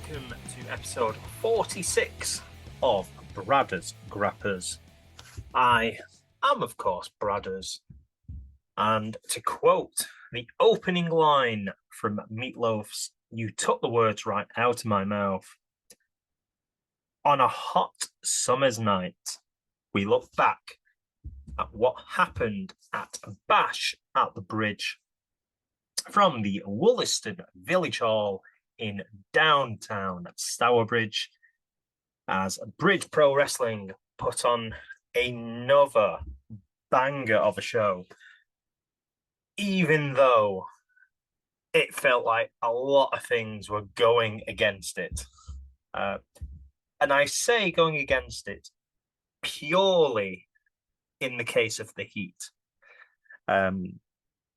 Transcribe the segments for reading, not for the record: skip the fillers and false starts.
welcome to episode 46 of Bradders Grappers. I am, of course, Bradders, and to quote the opening line from Meatloaf's "You Took the Words Right Out of My Mouth," on a hot summer's night, we look back at what happened at Bash at the Bridge from the Woolaston Village Hall in downtown Stourbridge, as Bridge Pro Wrestling put on another banger of a show, even though it felt like a lot of things were going against it. And I say going against it purely in the case of the heat.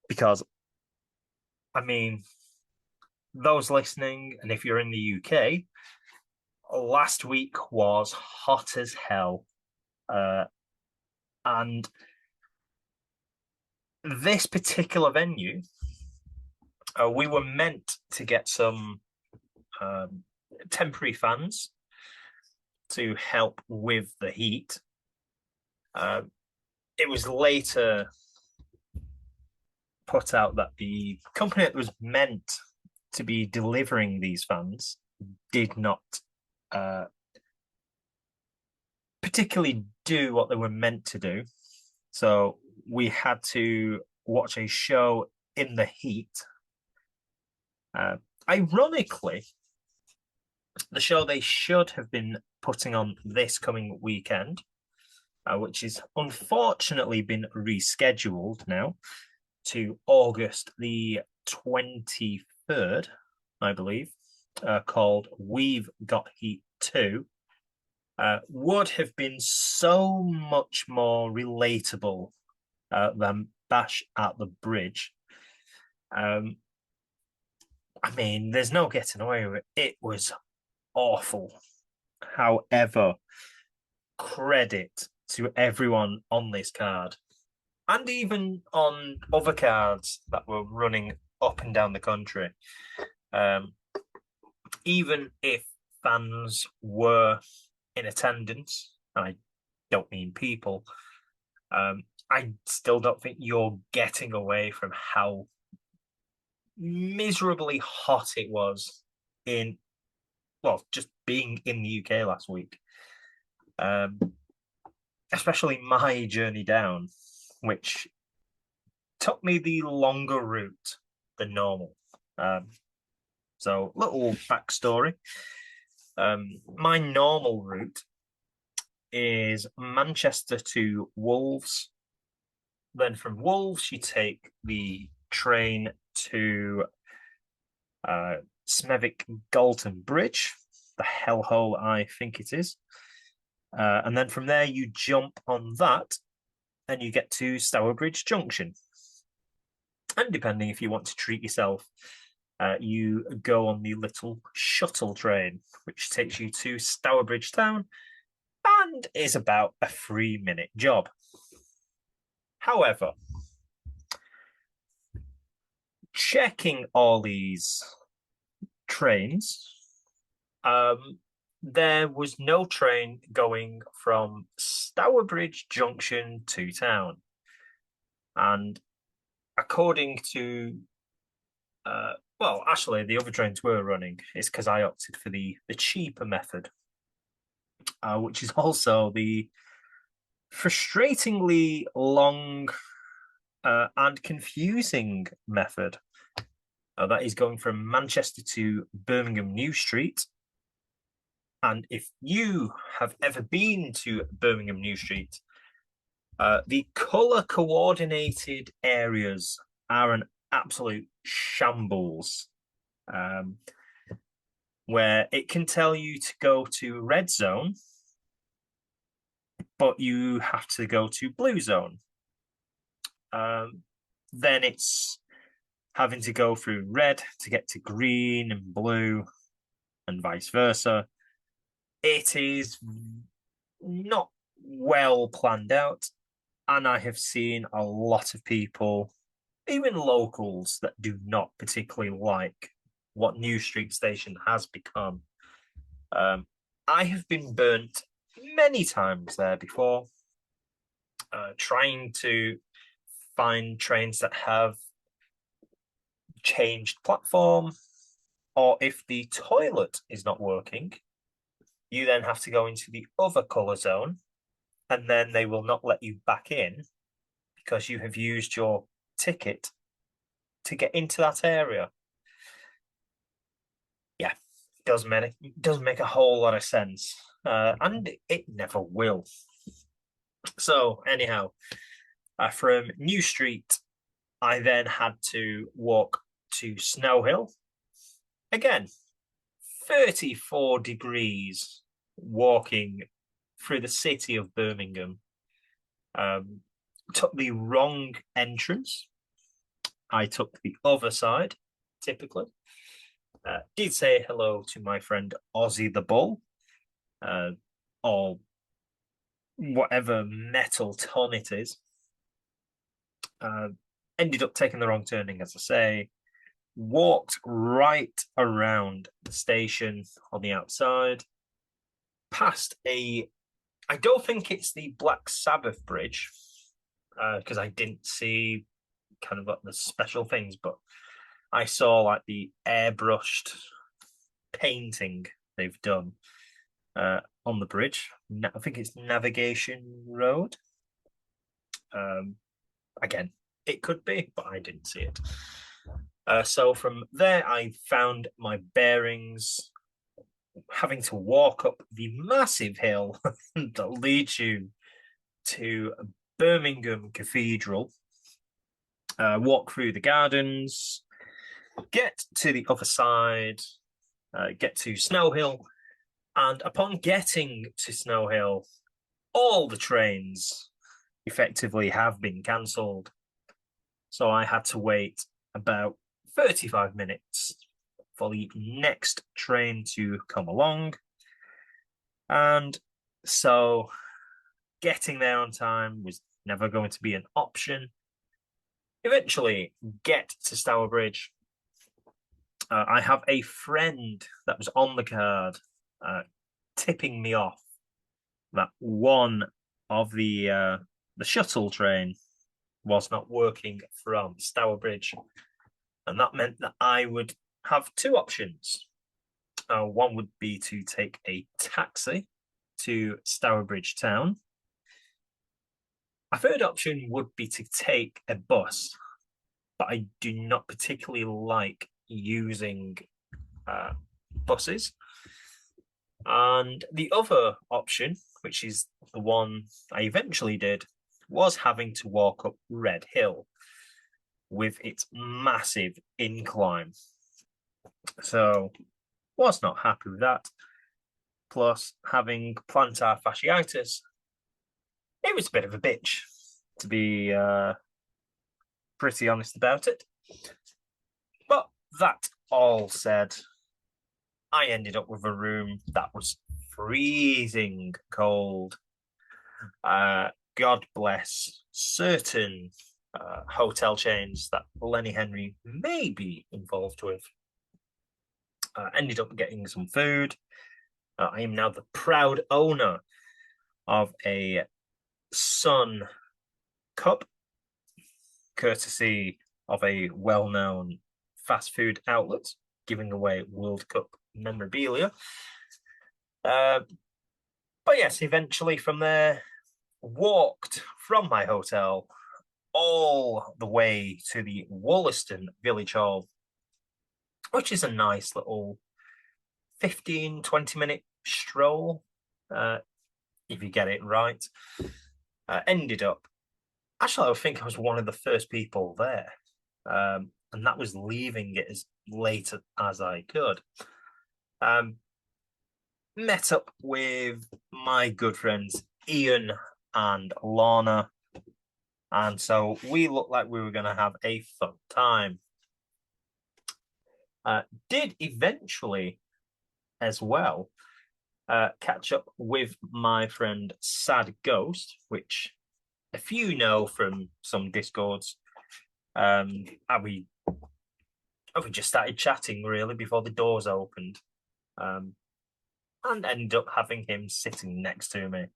Because, I mean, those listening, and if you're in the UK, last week was hot as hell. And this particular venue, we were meant to get some temporary fans to help with the heat. It was later put out that the company that was meant to be delivering these fans did not particularly do what they were meant to do. So we had to watch a show in the heat. Ironically, the show they should have been putting on this coming weekend, which is unfortunately been rescheduled now to August the 23rd, I believe, called We've Got Heat 2, would have been so much more relatable than Bash at the Bridge. I mean, there's no getting away with it. It was awful. However, credit to everyone on this card, and even on other cards that were running up and down the country. Even if fans were in attendance, and I don't mean people, I still don't think you're getting away from how miserably hot it was in, well, just being in the UK last week. Especially my journey down, which took me the longer route than normal. So, little backstory. My normal route is Manchester to Wolves. Then from Wolves, you take the train to Smethwick Galton Bridge, the hellhole I think it is. And then from there, you jump on that and you get to Stourbridge Junction. And depending if you want to treat yourself, you go on the little shuttle train, which takes you to Stourbridge Town and is about a 3-minute job. However, checking all these trains, there was no train going from Stourbridge Junction to town. And according to, well, actually, the other trains were running. It's because I opted for the cheaper method, which is also the frustratingly long and confusing method. That is going from Manchester to Birmingham New Street. And if you have ever been to Birmingham New Street, the colour coordinated areas are an absolute shambles, where it can tell you to go to red zone, but you have to go to blue zone. Then it's having to go through red to get to green and blue and vice versa. It is not well planned out, and I have seen a lot of people, even locals, that do not particularly like what New Street Station has become. I have been burnt many times there before, trying to find trains that have changed platform, or if the toilet is not working, you then have to go into the other colour zone, and then they will not let you back in because you have used your ticket to get into that area. Yeah, doesn't make a whole lot of sense, and it never will. So anyhow, from New Street, I then had to walk to Snow Hill. Again, 34 degrees walking through the city of Birmingham. Took the wrong entrance. I took the other side, typically. Did say hello to my friend Ozzy the Bull, or whatever metal ton it is. Ended up taking the wrong turning, as I say. Walked right around the station on the outside, past I don't think it's the Black Sabbath bridge, because I didn't see kind of like the special things, but I saw like the airbrushed painting they've done on the bridge. I think it's Navigation Road. Again, it could be, but I didn't see it. So from there, I found my bearings, having to walk up the massive hill that leads you to Birmingham Cathedral, walk through the gardens, get to the other side, get to Snow Hill, and upon getting to Snow Hill, all the trains effectively have been cancelled. So I had to wait about 35 minutes for the next train to come along. And so getting there on time was never going to be an option. Eventually get to Stourbridge. I have a friend that was on the card tipping me off that one of the shuttle train was not working from Stourbridge, and that meant that I would have two options. One would be to take a taxi to Stourbridge town. A third option would be to take a bus, but I do not particularly like using buses. And the other option, which is the one I eventually did, was having to walk up Red Hill with its massive incline. So, was not happy with that. Plus, having plantar fasciitis, it was a bit of a bitch, to be pretty honest about it. But that all said, I ended up with a room that was freezing cold. God bless certain hotel chains that Lenny Henry may be involved with. Ended up getting some food. I am now the proud owner of a Sun Cup, courtesy of a well-known fast food outlet giving away World Cup memorabilia. But yes, eventually from there, walked from my hotel all the way to the Woolaston Village Hall, which is a nice little 15-20 minute stroll, if you get it right. Ended up, actually, I think I was one of the first people there, and that was leaving it as late as I could. Met up with my good friends Ian and Lorna, and so we looked like we were going to have a fun time. Did eventually, as well, catch up with my friend Sad Ghost, which a few know from some Discords. We just started chatting really before the doors opened. and ended up having him sitting next to me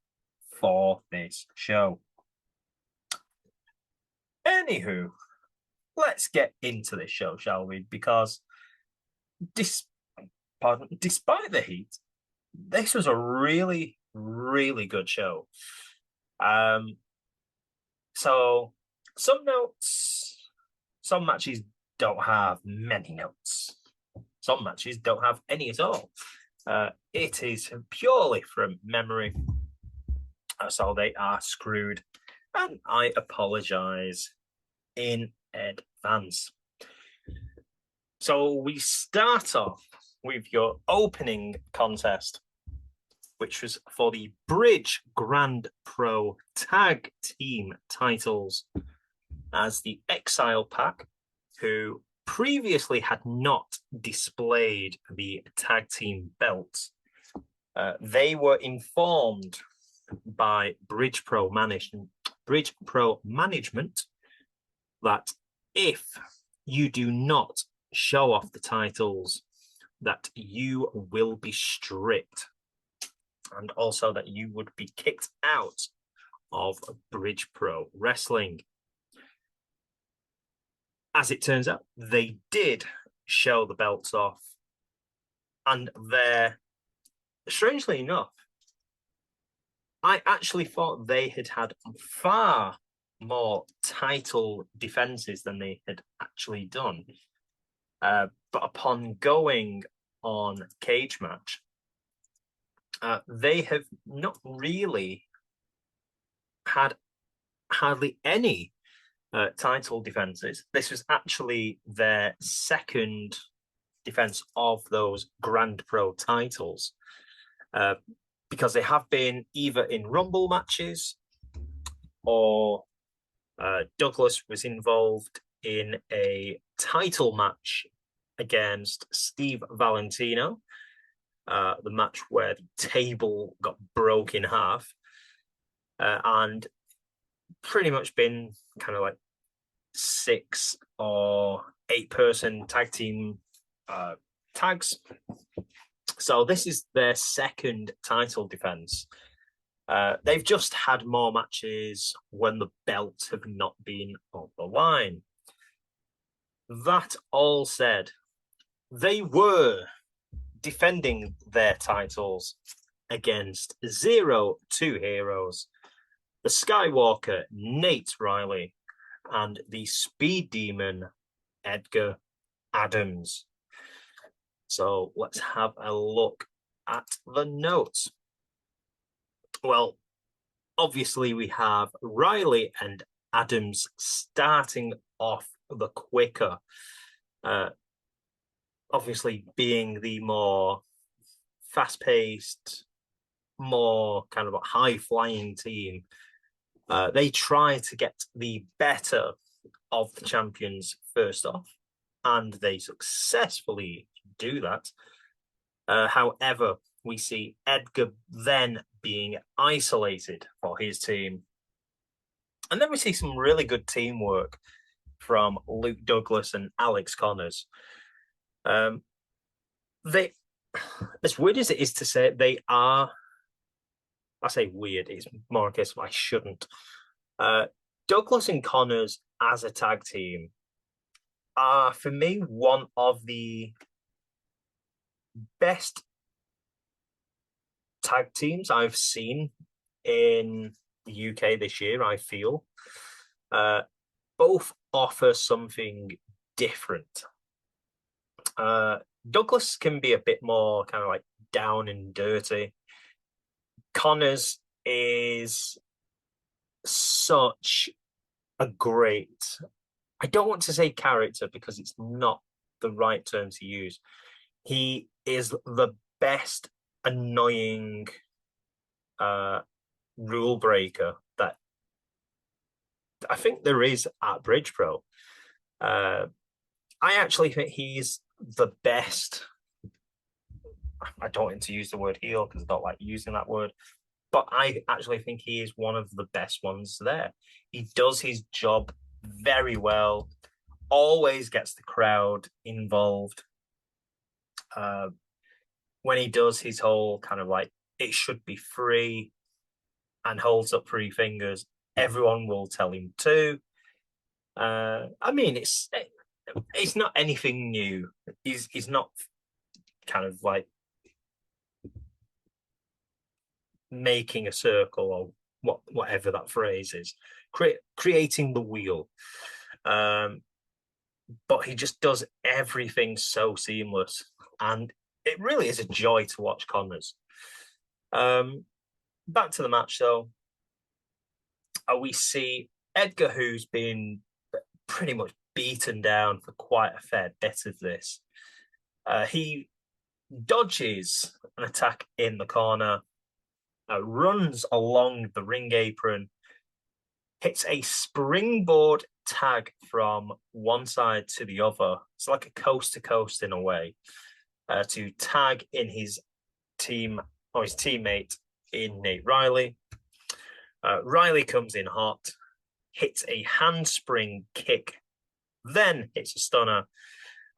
for this show. Anywho, let's get into this show, shall we? Because despite the heat, this was a really, really good show. So some notes, some matches don't have many notes. Some matches don't have any at all. It is purely from memory. So they are screwed. And I apologize in advance. So we start off with your opening contest, which was for the Bridge Grand Pro Tag Team titles, as the Exile Pact, who previously had not displayed the tag team belts, they were informed by Bridge Pro Management that if you do not show off the titles, that you will be stripped, and also that you would be kicked out of Bridge Pro Wrestling. As it turns out, they did show the belts off, and strangely enough, I actually thought they had far more title defenses than they had actually done. But upon going on Cage Match, they have not really had hardly any title defenses. This was actually their second defense of those Grand Pro titles, because they have been either in Rumble matches, or Douglas was involved in a title match against Steve Valentino, the match where the table got broke in half, and pretty much been kind of like 6 or 8 person tag team tags. So this is their second title defense. They've just had more matches when the belts have not been on the line. That all said, they were defending their titles against 2 heroes, the Skywalker, Nate Riley, and the Speed Demon, Edgar Adams. So let's have a look at the notes. Well, obviously we have Riley and Adams starting off the quicker, obviously being the more fast-paced, more kind of a high-flying team. They try to get the better of the champions first off, and they successfully do that. However, we see Edgar then being isolated for his team. And then we see some really good teamwork from Luke Douglas and Alex Connors. They, as weird as it is to say, they are, I say weird, it's more a case of I shouldn't. Douglas and Connors as a tag team are, for me, one of the best tag teams I've seen in the UK this year, I feel. Both offer something different. Douglas can be a bit more kind of like down and dirty. Connors is such a great, I don't want to say character because it's not the right term to use. He is the best annoying rule breaker that I think there is at Bridge Pro. I actually think he's the best. I don't want to use the word heel because I don't like using that word, but I actually think he is one of the best ones there. He does his job very well, always gets the crowd involved. when he does his whole kind of like, it should be free, and holds up three fingers, everyone will tell him to. I mean, it's not anything new. He's not kind of like making a circle or whatever that phrase is, creating the wheel. But he just does everything so seamless, and it really is a joy to watch Connors. Back to the match, though. We see Edgar, who's been pretty much beaten down for quite a fair bit of this. He dodges an attack in the corner, runs along the ring apron, hits a springboard tag from one side to the other. It's like a coast to coast in a way, to tag in his team or his teammate in Nate Riley. Riley comes in hot, hits a handspring kick, then hits a stunner,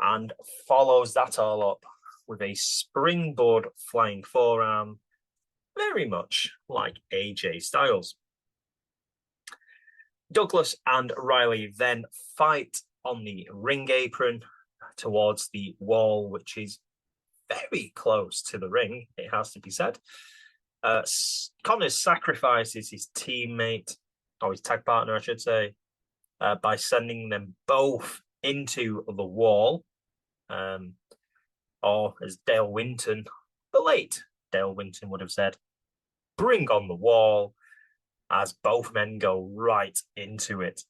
and follows that all up with a springboard flying forearm, very much like AJ Styles. Douglas and Riley then fight on the ring apron towards the wall, which is very close to the ring, it has to be said. Connors sacrifices his teammate, or his tag partner, I should say, by sending them both into the wall. Or as Dale Winton, the late Dale Winton, would have said, bring on the wall, as both men go right into it.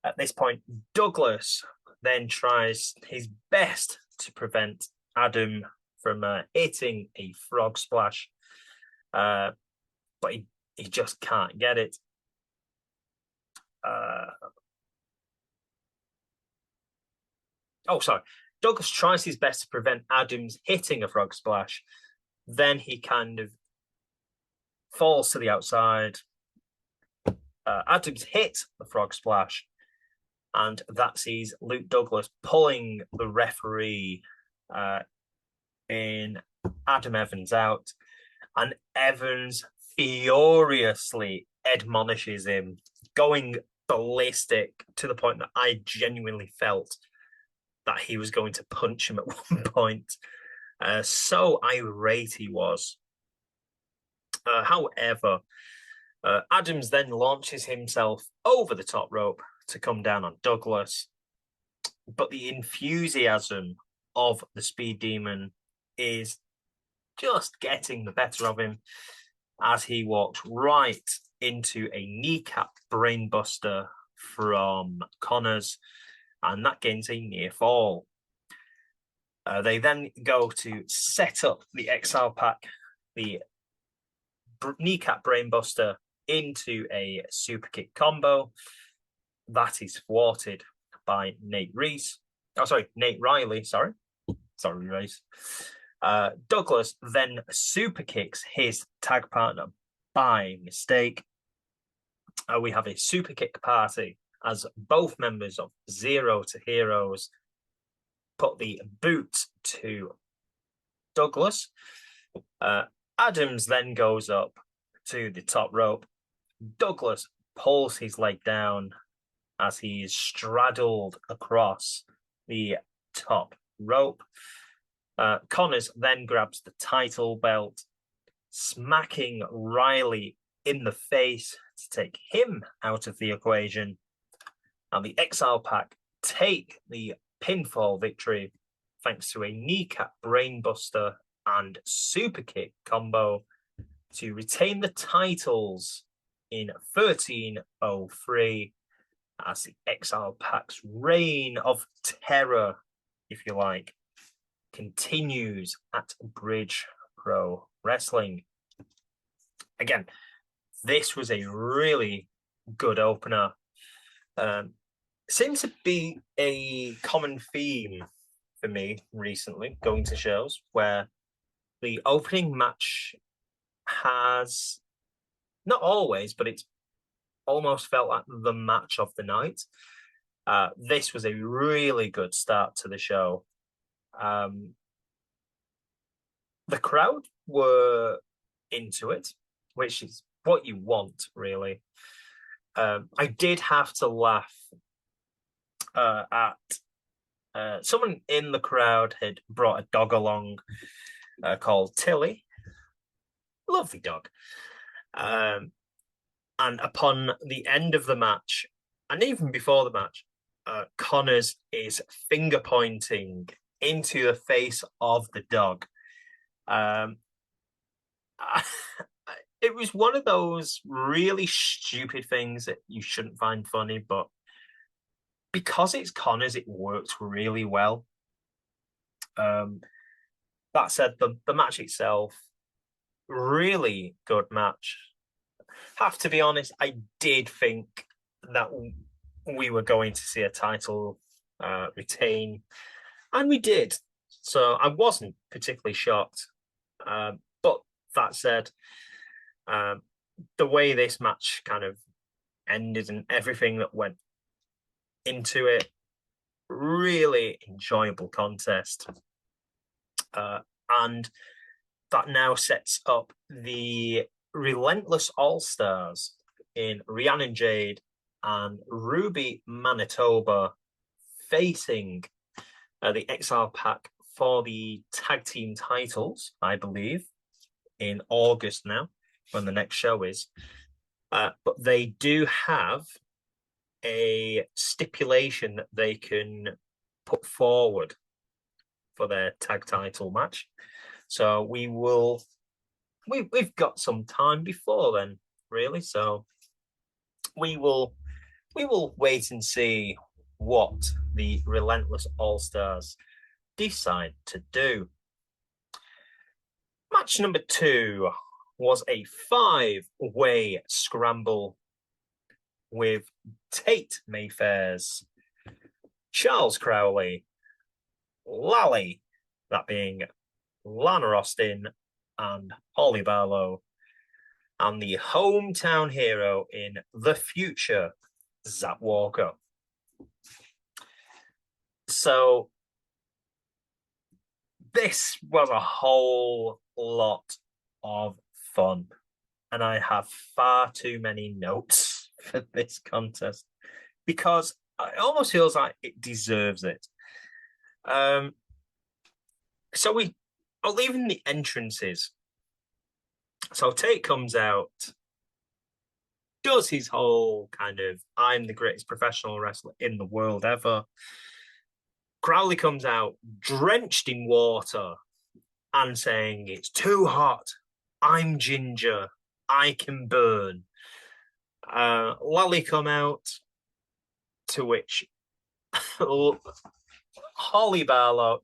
At this point, Douglas then tries his best to prevent Adam from hitting a frog splash, but he just can't get it. Douglas tries his best to prevent Adams hitting a frog splash. Then he kind of falls to the outside. Adams hits the frog splash, and that sees Luke Douglas pulling the referee in Adam Evans out, and Evans furiously admonishes him, going ballistic to the point that I genuinely felt that he was going to punch him at one point. So irate he was. However, Adams then launches himself over the top rope to come down on Douglas, but the enthusiasm of the Speed Demon is just getting the better of him as he walks right into a kneecap brainbuster from Connors, and that gains a near fall. They then go to set up the Exile Pact, the kneecap brainbuster, into a super kick combo. That is thwarted by Nate Riley. Sorry, Reese. Douglas then super kicks his tag partner by mistake. We have a super kick party as both members of Zero to Heroes put the boot to Douglas. Adams then goes up to the top rope. Douglas pulls his leg down as he is straddled across the top rope. Connors then grabs the title belt, smacking Riley in the face to take him out of the equation. And the Exile Pact take the pinfall victory thanks to a kneecap brainbuster and super kick combo to retain the titles in 1303 as the Exile Pact's reign of terror, if you like, continues at Bridge Pro Wrestling. Again, this was a really good opener. Seems to be a common theme for me recently, going to shows where the opening match has, not always, but it's almost felt like the match of the night. This was a really good start to the show. The crowd were into it, which is what you want, really. I did have to laugh at someone in the crowd had brought a dog along called Tilly. Lovely dog. And upon the end of the match, and even before the match, Connors is finger pointing into the face of the dog. It was one of those really stupid things that you shouldn't find funny, but because it's Connors, it works really well. That said, the match itself, really good match. Have to be honest, I did think that we were going to see a title retain, and we did. So I wasn't particularly shocked. But that said, the way this match kind of ended and everything that went into it, really enjoyable contest. And that now sets up the Relentless All-Stars in Rhiannon Jade and Ruby Manitoba facing the Exile Pact for the tag team titles, I believe, in August now, when the next show is. But they do have a stipulation that they can put forward for their tag title match. So we've got some time before then, really. So we will wait and see what the Relentless All-Stars decide to do. Match number 2 was a 5-way scramble with Tate Mayfair's Charles Crowley, Lally, that being Lana Austin, and Holly Barlow, and the hometown hero in the future, Zap Walker. So this was a whole lot of fun, and I have far too many notes for this contest because it almost feels like it deserves it. So we are leaving the entrances. So Tate comes out, does his whole kind of I'm the greatest professional wrestler in the world ever. Crowley comes out drenched in water and saying it's too hot. I'm ginger. I can burn. Lally come out, to which Holly Barlow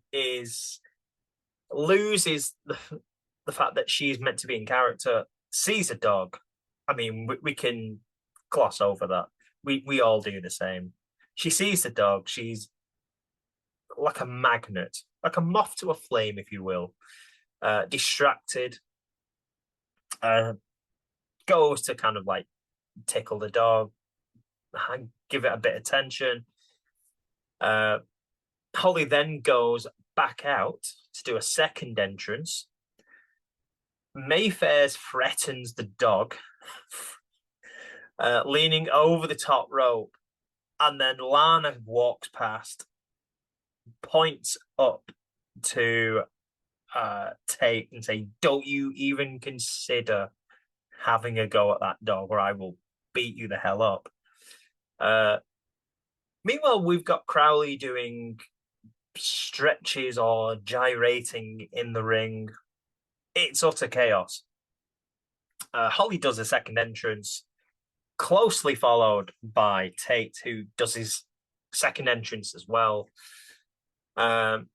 loses the fact that she's meant to be in character, sees a dog. I mean, we can gloss over that. We all do the same. She sees the dog. She's like a magnet, like a moth to a flame, if you will. Distracted. Goes to kind of like tickle the dog, give it a bit of attention. Holly then goes back out to do a second entrance. Mayfair threatens the dog, leaning over the top rope, and then Lana walks past, points up to Tate and say, "Don't you even consider having a go at that dog, or I will beat you the hell up." Meanwhile, we've got Crowley doing stretches or gyrating in the ring. It's utter chaos. Holly does a second entrance, closely followed by Tate, who does his second entrance as well. And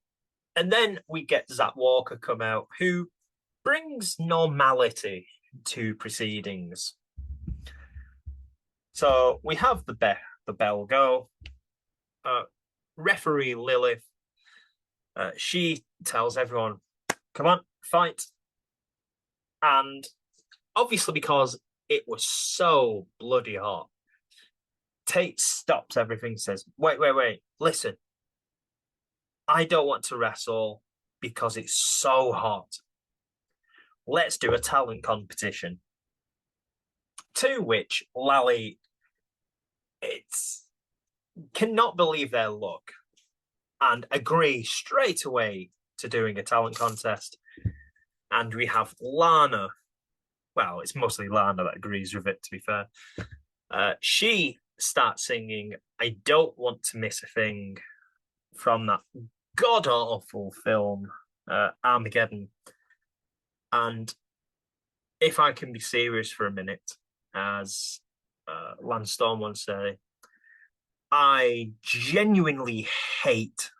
then we get Zap Walker come out, who brings normality to proceedings. So we have the bell go. Referee Lilith, she tells everyone, "Come on, fight." And obviously, because it was so bloody hot, Tate stops everything, says, wait, listen. I don't want to wrestle because it's so hot. let's do a talent competition. To which Lally, cannot believe their luck and agree straight away to doing a talent contest. And we have Lana. Well, it's mostly Lana that agrees with it, to be fair. She starts singing I Don't Want to Miss a Thing from that god-awful film, Armageddon. And if I can be serious for a minute, as Lance Storm once said, I genuinely hate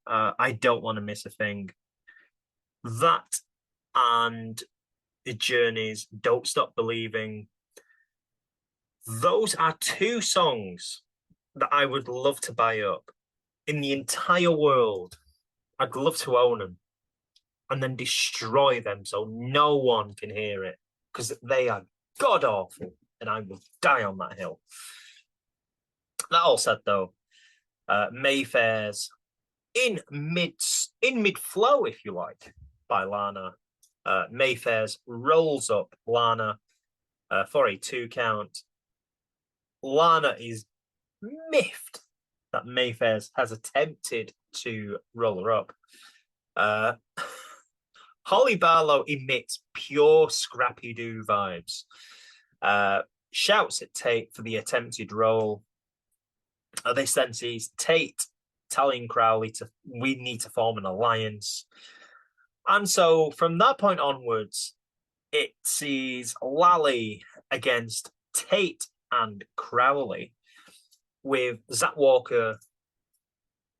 I Don't Want to Miss a Thing. That and The Journey's Don't Stop Believing. Those are two songs that I would love to buy up in the entire world. I'd love to own them and then destroy them so no one can hear it because they are god awful and I will die on that hill. That all said, though, Mayfair's in mid flow, if you like, by Lana. Mayfair's rolls up Lana for a 2 count. Lana is miffed that Mayfair's has attempted to roll her up. Holly Barlow emits pure Scrappy-Doo vibes. Shouts at Tate for the attempted roll. This then sees Tate telling Crowley we need to form an alliance. And so from that point onwards, it sees Lally against Tate and Crowley, with Zach Walker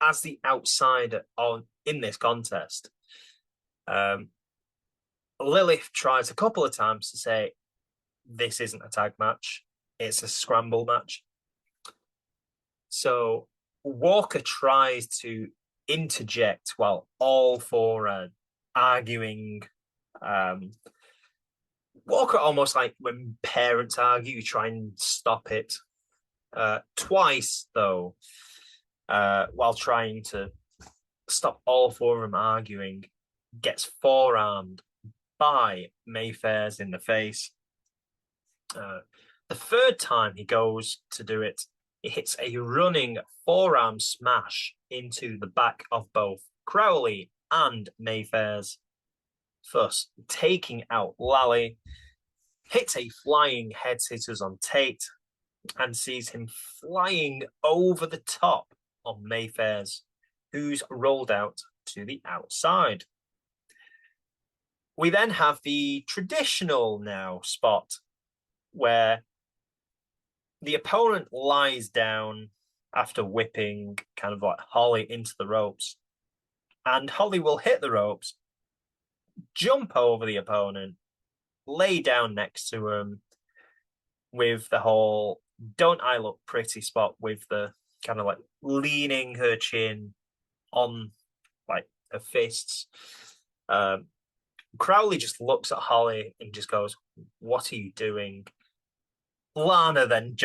as the outsider in this contest. Lilith tries a couple of times to say this isn't a tag match, it's a scramble match. So Walker tries to interject while all four are arguing. Walker, almost like when parents argue, you try and stop it. Twice, though, while trying to stop all four of them arguing, gets forearmed by Mayfair's in the face. The third time he goes to do it, he hits a running forearm smash into the back of both Crowley and Mayfair's, thus taking out Lally. Hits a flying head scissors on Tate and sees him flying over the top of Mayfair's, who's rolled out to the outside. We then have the traditional now spot where the opponent lies down after whipping kind of like Holly into the ropes, and Holly will hit the ropes, jump over the opponent, lay down next to him with the whole don't I look pretty spot, with the kind of like leaning her chin on like her fists. Crowley just looks at Holly and just goes, what are you doing? Lana then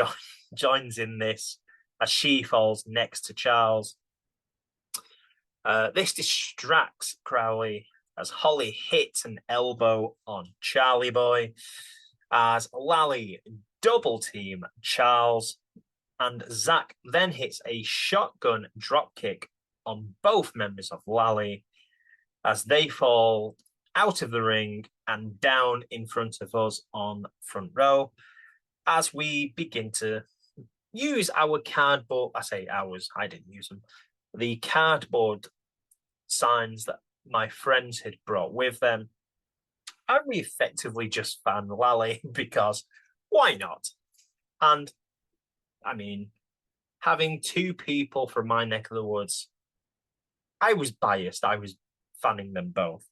joins in this as she falls next to Charles. This distracts Crowley as Holly hits an elbow on Charlie Boy, as Lally double team Charles, and Zach then hits a shotgun dropkick on both members of Lally as they fall out of the ring and down in front of us on front row, as we begin to use our cardboard, I say ours, I didn't use them, the cardboard signs that my friends had brought with them. And we effectively just fan Lally because why not? And I mean, having two people from my neck of the woods, I was biased. I was fanning them both.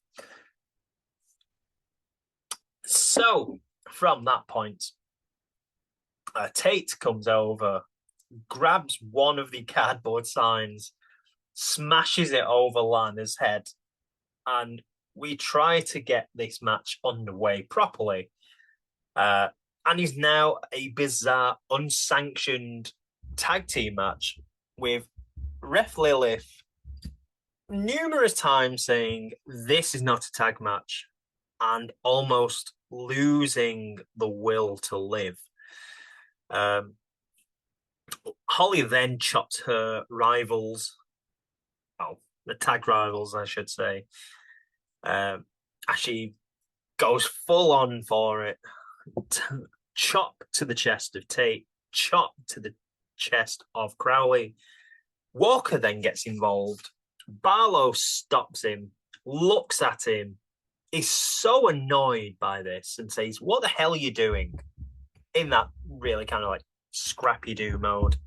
So from that point, Tate comes over, grabs one of the cardboard signs, smashes it over Lana's head, and we try to get this match underway properly. And is now a bizarre, unsanctioned tag team match with Ref Lilith numerous times saying, this is not a tag match. and almost losing the will to live. Holly then chops her rivals, the tag rivals, I should say. She goes full on for it. Chop to the chest of Tate, chop to the chest of Crowley. Walker then gets involved. Barlow stops him, looks at him, is so annoyed by this and says, "What the hell are you doing?" In that really kind of like scrappy-do mode.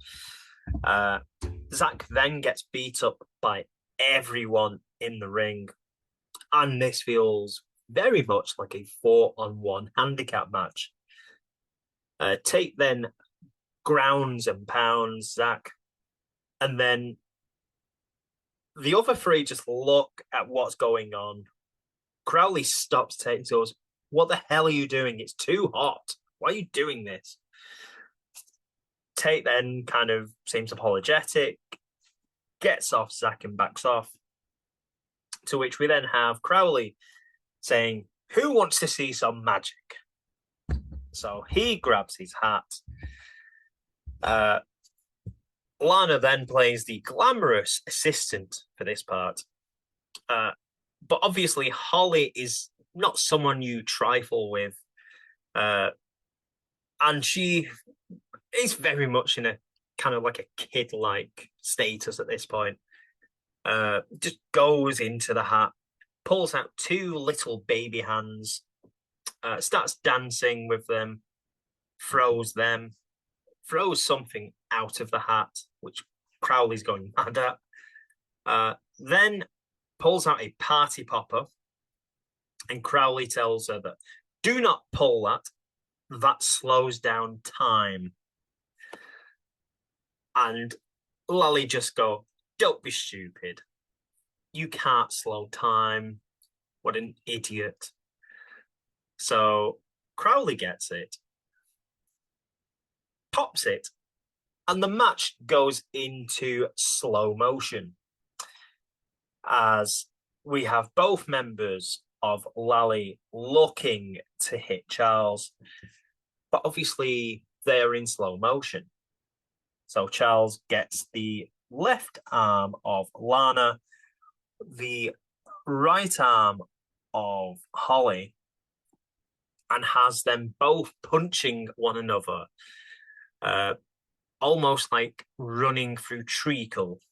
Zach then gets beat up by everyone in the ring. And this feels very much like a 4-on-1 handicap match. Tate then grounds and pounds Zach. And then the other three just look at what's going on. Crowley stops Tate and goes, "What the hell are you doing? It's too hot. Why are you doing this?" Tate then kind of seems apologetic, gets off Zach and backs off. To which we then have Crowley saying, "Who wants to see some magic?" So he grabs his hat. Lana then plays the glamorous assistant for this part. But obviously, Holly is not someone you trifle with. And she is very much in a kind of like a kid-like status at this point. Just goes into the hat, pulls out two little baby hands, starts dancing with them, throws something out of the hat, which Crowley's going mad at. Then pulls out a party popper, and Crowley tells her that, "Do not pull that. That slows down time." And Lally just go, "Don't be stupid. You can't slow time. What an idiot." So Crowley gets it, pops it, and the match goes into slow motion as we have both members of Lally looking to hit Charles, but obviously they're in slow motion. So Charles gets the left arm of Lana, the right arm of Holly, and has them both punching one another, almost like running through treacle,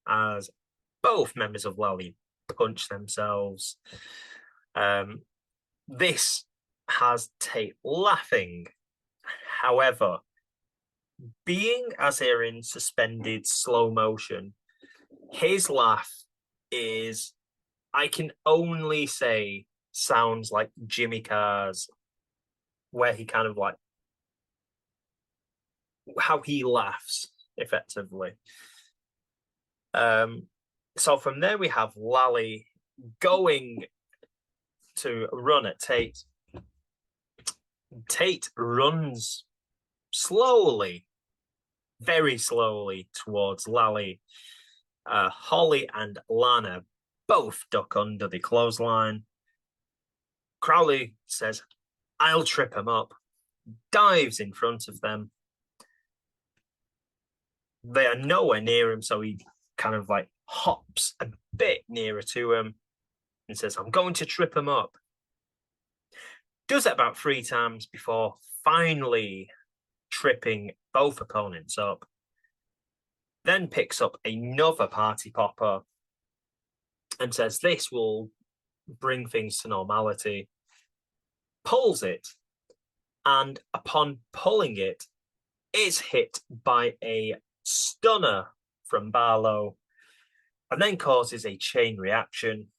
as both members of Lally punch themselves. This has Tate laughing. However, being as they're in suspended slow motion, his laugh is, I can only say, sounds like Jimmy Carr's, where he kind of like, how he laughs effectively. So from there we have Lally going to run at Tate. Tate runs slowly, very slowly towards Lally. Holly and Lana both duck under the clothesline. Crowley says, "I'll trip him up," dives in front of them. They are nowhere near him, so he kind of like hops a bit nearer to him and says, "I'm going to trip him up." Does it about 3 times before finally tripping both opponents up. Then picks up another party popper and says this will bring things to normality. Pulls it, and upon pulling it, is hit by a stunner from Barlow, and then causes a chain reaction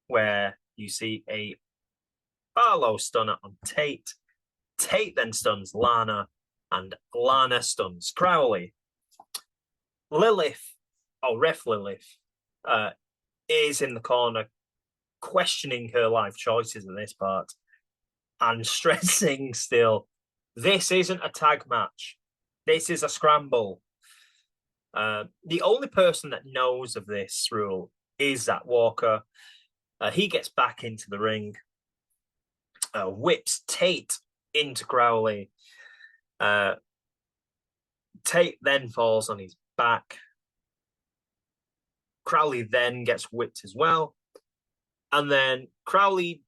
where you see a Barlow stunner on Tate. Tate then stuns Lana, and Lana stuns Crowley. Ref Lilith, is in the corner questioning her life choices in this part and stressing still, this isn't a tag match. This is a scramble. The only person that knows of this rule is Zach Walker. He gets back into the ring whips Tate into Crowley. Tate then falls on his back. Crowley then gets whipped as well. And then Crowley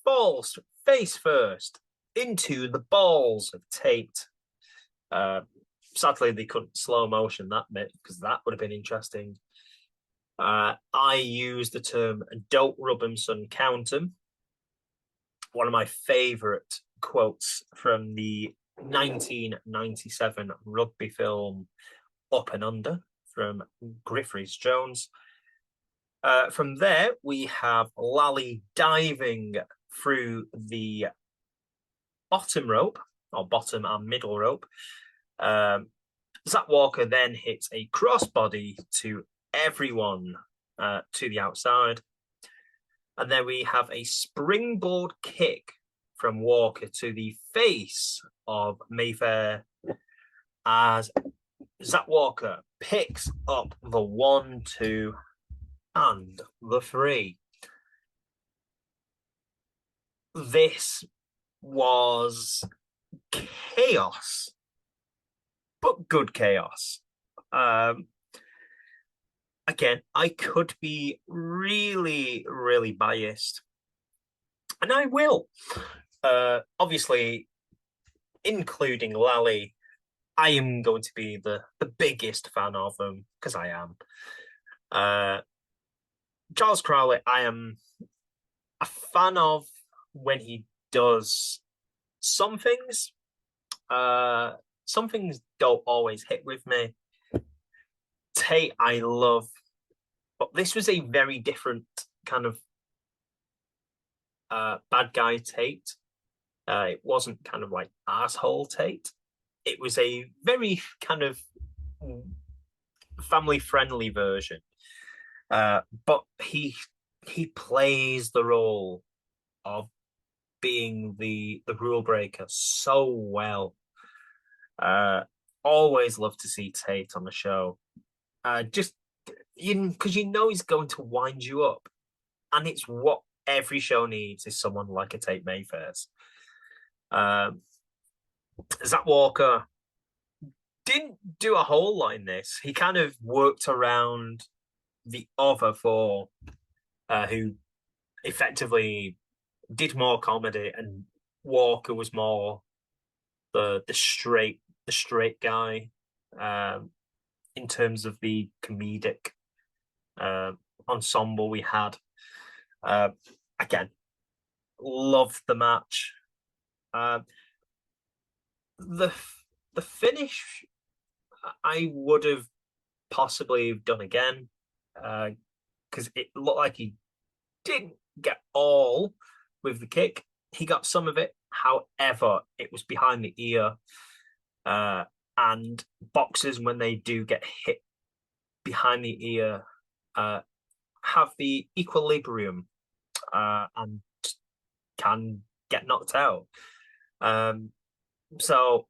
falls face first into the balls of Tate. Sadly, they couldn't slow motion that bit because that would have been interesting. I use the term "don't rub 'em, son, count 'em." One of my favourite quotes from the 1997 rugby film Up and Under from Griff Rhys-Jones. From there, we have Lally diving through the bottom rope, or bottom and middle rope. Zach Walker then hits a crossbody to everyone to the outside. And then we have a springboard kick from Walker to the face of Mayfair as Zach Walker picks up the 1, 2, and the 3. This was chaos, but good chaos. Again, I could be really, really biased, and I will. Obviously, including Lally, I am going to be the biggest fan of them, because I am. Charles Crowley, I am a fan of when he does some things. Some things don't always hit with me. Tate, I love, but this was a very different kind of bad guy Tate. It wasn't kind of like asshole Tate. It was a very kind of family-friendly version. But he plays the role of being the rule breaker so well. Always love to see Tate on the show. Just because you know he's going to wind you up, and it's what every show needs is someone like a Tate Mayfair's. Zach Walker didn't do a whole lot in this. He kind of worked around the other 4 who effectively did more comedy, and Walker was more the straight guy in terms of the comedic ensemble we had. Again, loved the match. The finish I would have possibly done again, because it looked like he didn't get all with the kick. He got some of it. However, it was behind the ear. And boxers, when they do get hit behind the ear, have the equilibrium and can get knocked out. So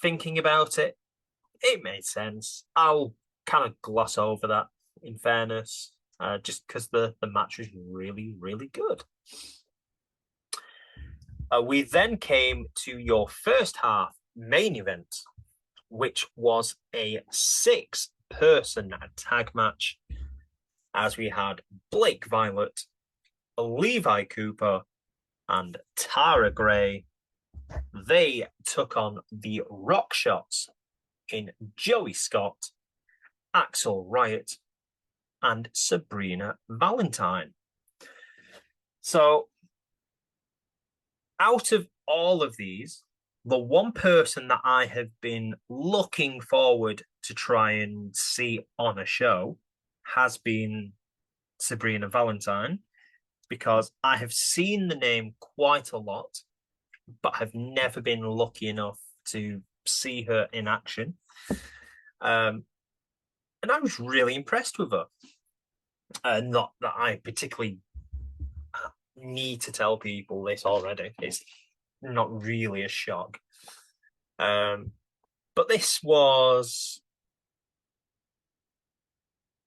thinking about it, it made sense. I'll kind of gloss over that in fairness, just because the match was really, really good. We then came to your first half main event, which was a 6-person tag match, as we had Blake Violet, Levi Cooper, and Tara Gray. They took on the Rock Shots in Joey Scott, Axel Riot, and Sabrina Valentine. So, out of all of these, the one person that I have been looking forward to try and see on a show has been Sabrina Valentine, because I have seen the name quite a lot, but have never been lucky enough to see her in action. And I was really impressed with her. Not that I particularly need to tell people this already. It's not really a shock. But this was...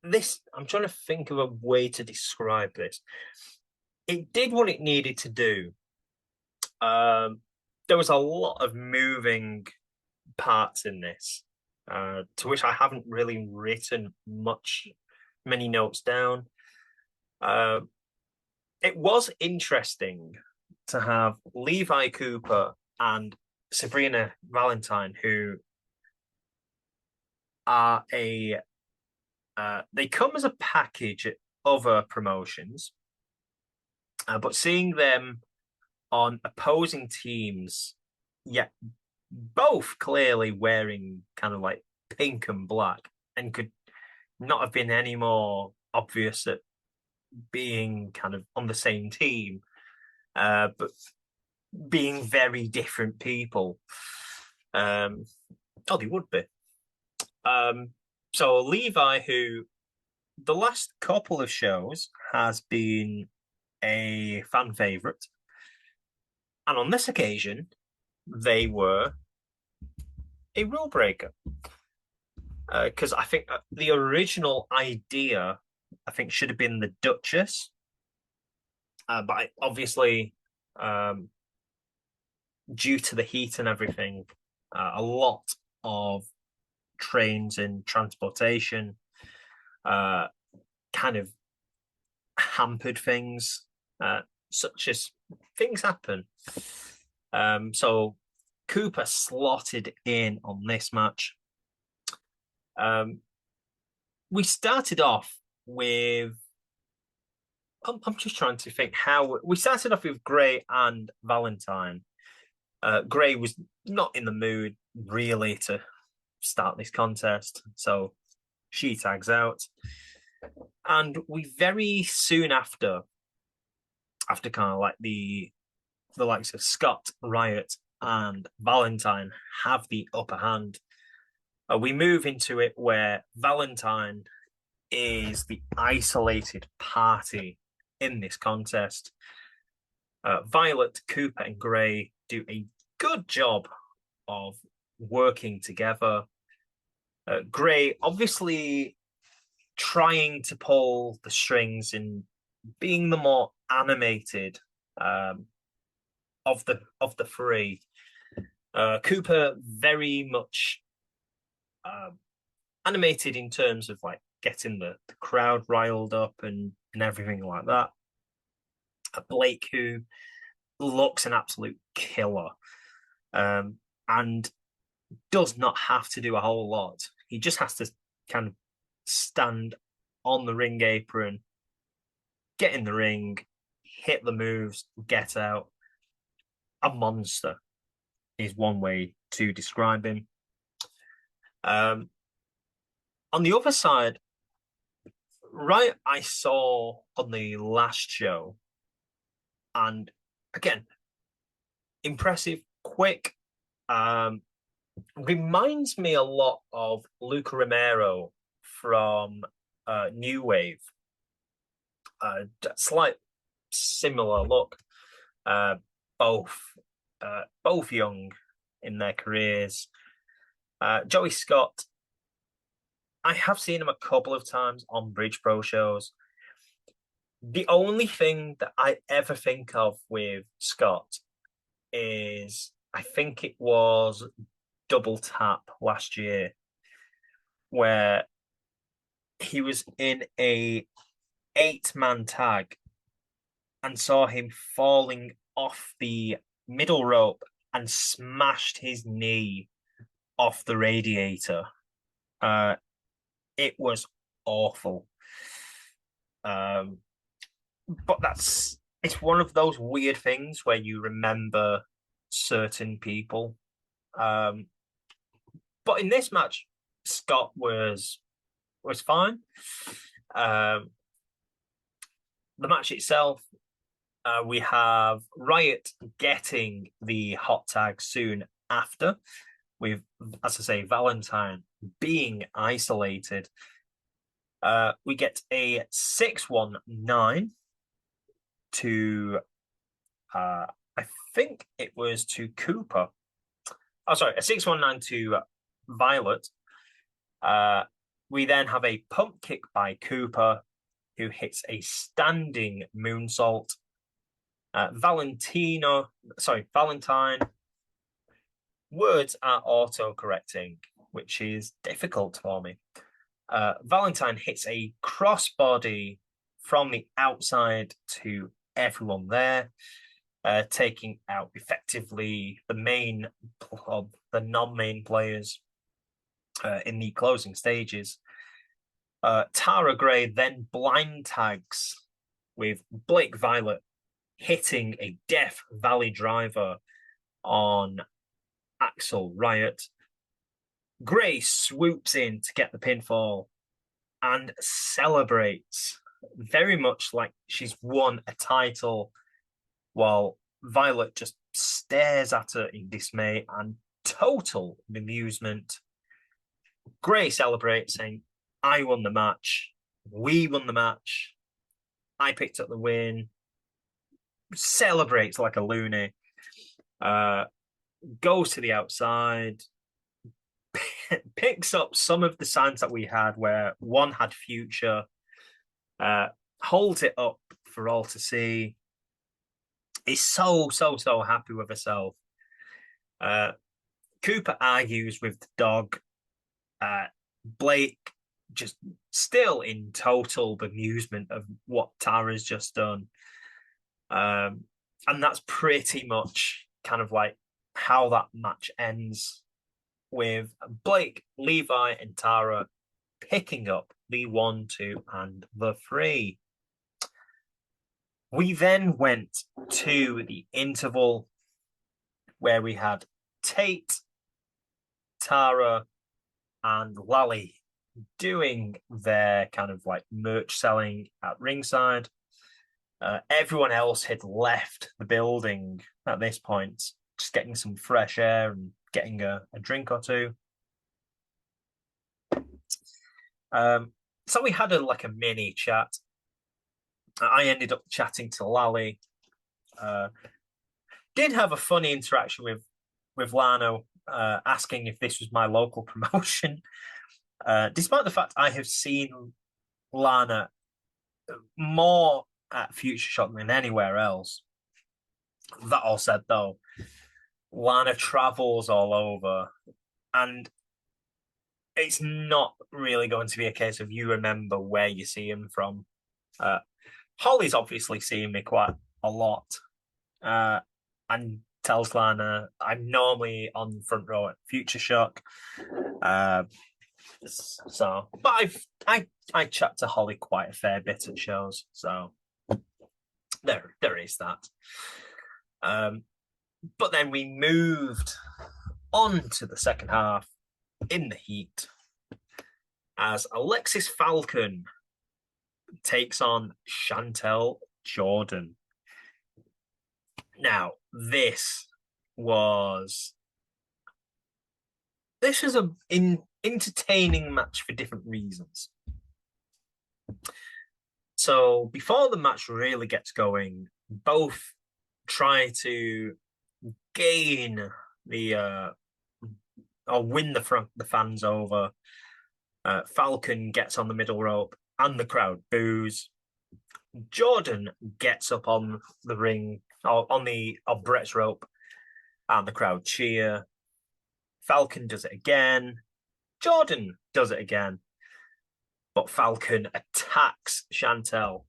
I'm trying to think of a way to describe this. It did what it needed to do. There was a lot of moving parts in this, to which I haven't really written many notes down. It was interesting to have Levi Cooper and Sabrina Valentine, who are they come as a package at other promotions, but seeing them on opposing teams, yet both clearly wearing kind of like pink and black, and could not have been any more obvious at being kind of on the same team, but being very different people. Oh, they would be. So Levi, who the last couple of shows has been a fan favorite, and on this occasion, they were a rule breaker. Because I think the original idea, I think, should have been the Duchess, but obviously, due to the heat and everything, a lot of trains and transportation kind of hampered things, such as things happen. So Cooper slotted in on this match. We started off with, I'm just trying to think how we started off with Gray and Valentine. Gray was not in the mood really to start this contest, so she tags out. And we very soon after kind of like the likes of Scott, Riot, and Valentine have the upper hand, we move into it where Valentine is the isolated party in this contest. Violet, Cooper, and Gray do a good job of working together. Gray obviously trying to pull the strings and being the more animated of the three. Cooper very much animated in terms of like getting the crowd riled up and everything like that. Blake, who looks an absolute killer, and does not have to do a whole lot. He just has to kind of stand on the ring apron, get in the ring, hit the moves, get out. A monster is one way to describe him. On the other side, right, I saw on the last show, and again, impressive, quick, reminds me a lot of Luca Romero from New Wave. Slight similar look. Both young in their careers. Joey Scott, I have seen him a couple of times on Bridge Pro shows. The only thing that I ever think of with Scott is, I think it was Double Tap last year, where he was in a 8-man tag and saw him falling off the middle rope and smashed his knee off the radiator. It was awful. But it's one of those weird things where you remember certain people. But in this match, Scott was fine. The match itself, we have Riot getting the hot tag soon after, with, as I say, Valentine being isolated. We get a 619 to, I think it was to Cooper. Oh, sorry, a 619 to Violet. We then have a pump kick by Cooper, who hits a standing moonsault. Valentine. Words are auto-correcting, which is difficult for me. Valentine hits a crossbody from the outside to everyone there, taking out effectively the non-main players in the closing stages. Tara Gray then blind tags with Blake Violet hitting a Death Valley driver on Axel Riot. Gray swoops in to get the pinfall and celebrates very much like she's won a title, while Violet just stares at her in dismay and total amusement. Gray celebrates, saying, I won the match. We won the match. I picked up the win. Celebrates like a loony. Goes to the outside. Picks up some of the signs that we had where one had future. Holds it up for all to see. Is so happy with herself. Cooper argues with the dog. Blake just still in total bemusement of what Tara's just done. And that's pretty much kind of like how that match ends, with Blake, Levi, and Tara picking up the 1, 2, and the 3. We then went to the interval where we had Tate, Tara, and Lally doing their kind of like merch selling at ringside. Everyone else had left the building at this point, just getting some fresh air and getting a drink or two. So we had a mini chat. I ended up chatting to Lally. Did have a funny interaction with Lano, asking if this was my local promotion. Despite the fact I have seen Lana more at Future Shock than anywhere else. That all said, though, Lana travels all over, and it's not really going to be a case of you remember where you see him from. Holly's obviously seen me quite a lot, and tells Lana I'm normally on front row at Future Shock. So, but I chat to Holly quite a fair bit at shows, so there is that. But then we moved on to the second half in the heat as Alexis Falcon takes on Chantel Jordan. Now, this was an entertaining match for different reasons. So before the match really gets going, both try to gain the or win the fans over. Falcon gets on the middle rope and the crowd boos. Jordan gets up on the ring or on Brett's rope and the crowd cheer. Falcon does it again. Jordan does it again. But Falcon attacks Chantel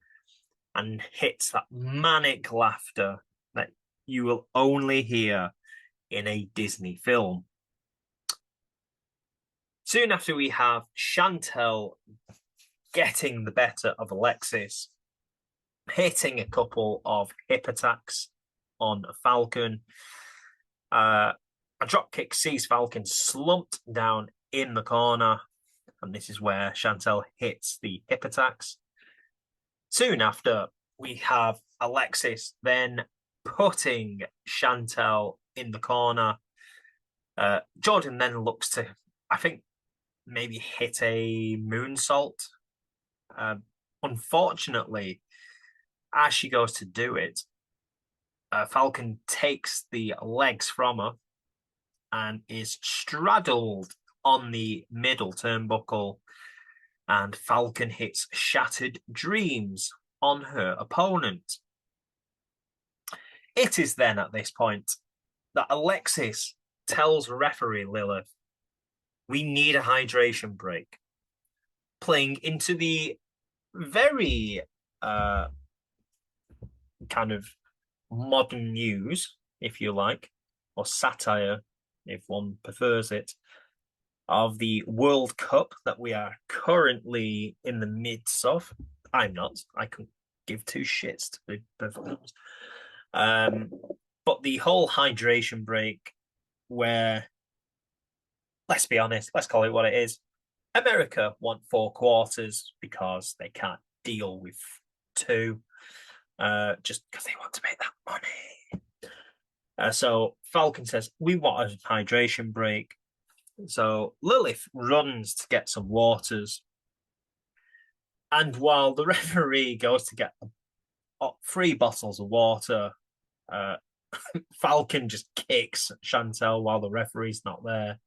and hits that manic laughter that you will only hear in a Disney film. Soon after, we have Chantel getting the better of Alexis, hitting a couple of hip attacks on Falcon. A dropkick sees Falcon slumped down in the corner, and this is where Chantel hits the hip attacks. Soon after, we have Alexis then putting Chantel in the corner. Jordan then looks to, I think, maybe hit a moonsault. Unfortunately, as she goes to do it, Falcon takes the legs from her and is straddled on the middle turnbuckle, and Falcon hits Shattered Dreams on her opponent. It is then at this point that Alexis tells referee Lilith, we need a hydration break. Playing into the very kind of modern news, if you like, or satire, if one prefers it, of the World Cup that we are currently in the midst of. I'm not. I can give two shits, to be perfectly honest. But the whole hydration break, where, let's be honest, let's call it what it is. America want 4 quarters because they can't deal with 2, just because they want to make that money. So Falcon says, we want a hydration break. So Lilith runs to get some waters. And while the referee goes to get 3 bottles of water, Falcon just kicks Chantel while the referee's not there.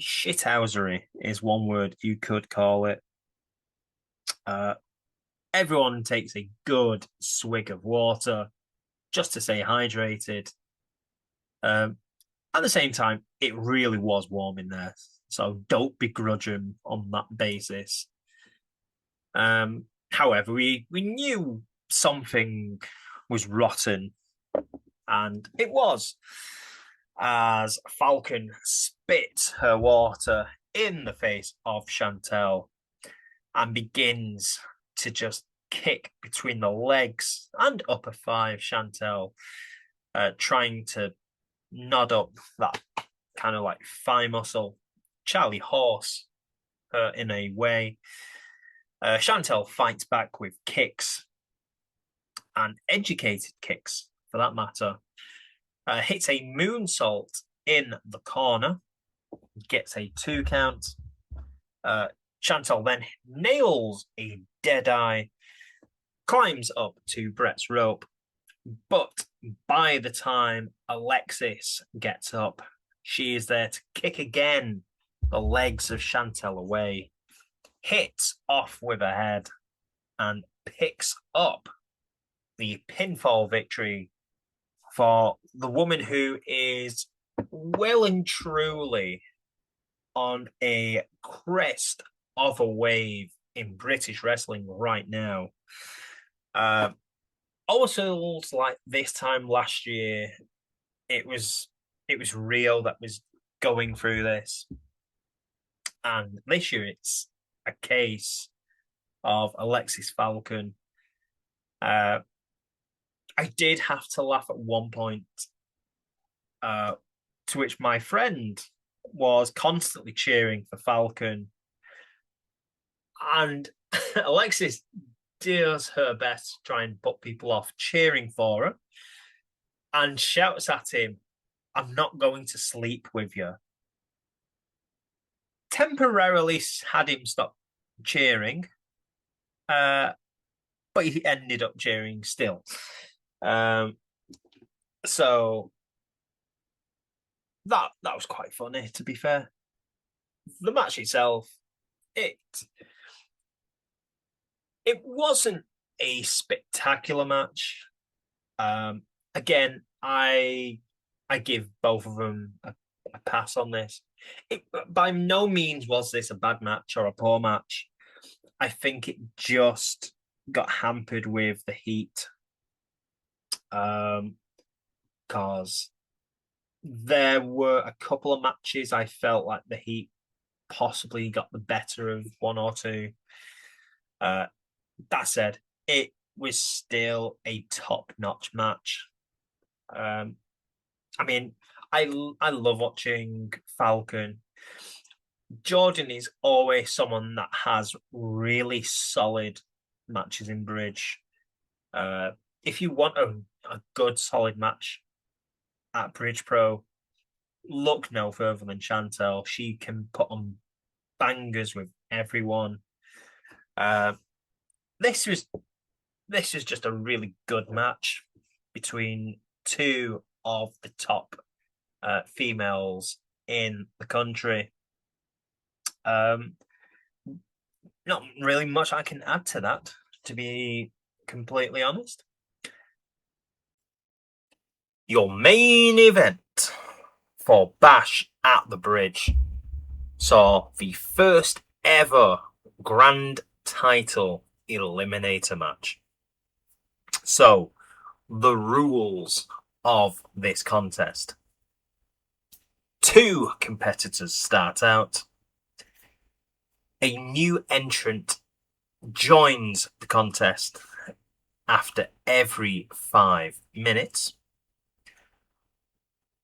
Shithousery is one word you could call it. Everyone takes a good swig of water just to stay hydrated. At the same time, it really was warm in there, so don't begrudge him on that basis. However, we knew something was rotten, and it was, as Falcon spits her water in the face of Chantel and begins to just kick between the legs and upper thigh of Chantel, trying to nod up that kind of like thigh muscle, Charlie horse in a way. Chantel fights back with kicks, and educated kicks for that matter. Hits a moonsault in the corner, gets a 2 count. Chantel then nails a dead eye, climbs up to Brett's rope, but by the time Alexis gets up, she is there to kick again the legs of Chantel away, hits off with her head, and picks up the pinfall victory for the woman who is well and truly on a crest of a wave in British wrestling right now. Also, like this time last year, it was Rio that was going through this, and this year it's a case of Alexis Falcon. I did have to laugh at one point, to which my friend was constantly cheering for Falcon, and Alexis does her best to try and put people off cheering for her, and shouts at him, "I'm not going to sleep with you." Temporarily had him stop cheering, but he ended up cheering still. So that was quite funny, to be fair. The match itself, it wasn't a spectacular match. Again, I give both of them a pass on this. By no means was this a bad match or a poor match. I think it just got hampered with the heat. Because there were a couple of matches I felt like the heat possibly got the better of one or two. That said, it was still a top-notch match. I mean, I love watching Falcon. Jordan is always someone that has really solid matches in bridge. If you want a good solid match at Bridge Pro, look no further than Chantel. She can put on bangers with everyone. This was just a really good match between 2 of the top females in the country. Not really much I can add to that, to be completely honest. Your main event for Bash at the Bridge saw the first ever grand title eliminator match. So, the rules of this contest. 2 competitors start out. A new entrant joins the contest after every 5 minutes.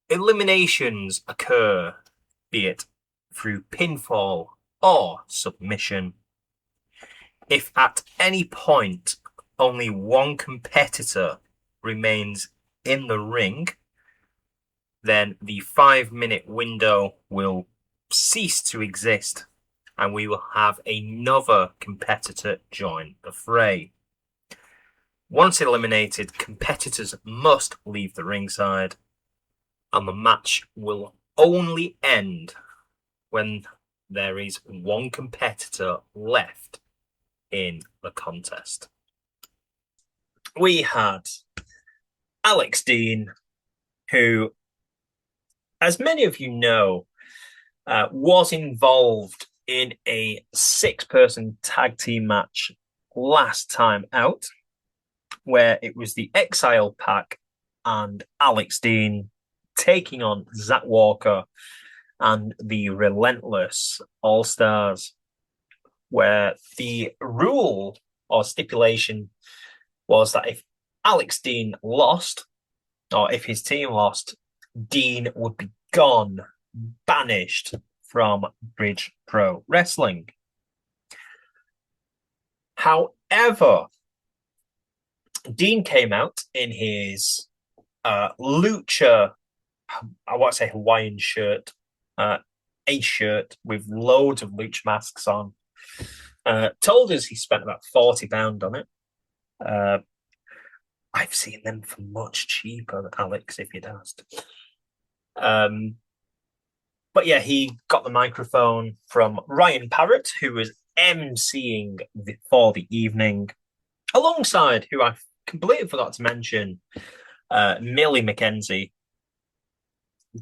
Eliminations occur, be it through pinfall or submission. If at any point only one competitor remains in the ring, then the 5-minute window will cease to exist and we will have another competitor join the fray. Once eliminated, competitors must leave the ringside, and the match will only end when there is one competitor left in the contest. We had Alex Dean, who, as many of you know, was involved in a 6-person tag team match last time out, where it was the Exile Pact and Alex Dean taking on Zach Walker and the Relentless All-Stars, where the rule or stipulation was that if Alex Dean lost, or if his team lost, Dean would be gone, banished from Bridge Pro Wrestling. However, Dean came out in his lucha, I want to say Hawaiian shirt, a shirt with loads of lucha masks on. Told us he spent about £40 on it. I've seen them for much cheaper, Alex, if you'd asked. But yeah, he got the microphone from Ryan Parrott, who was emceeing for the evening, alongside, who I completely forgot to mention, Millie McKenzie.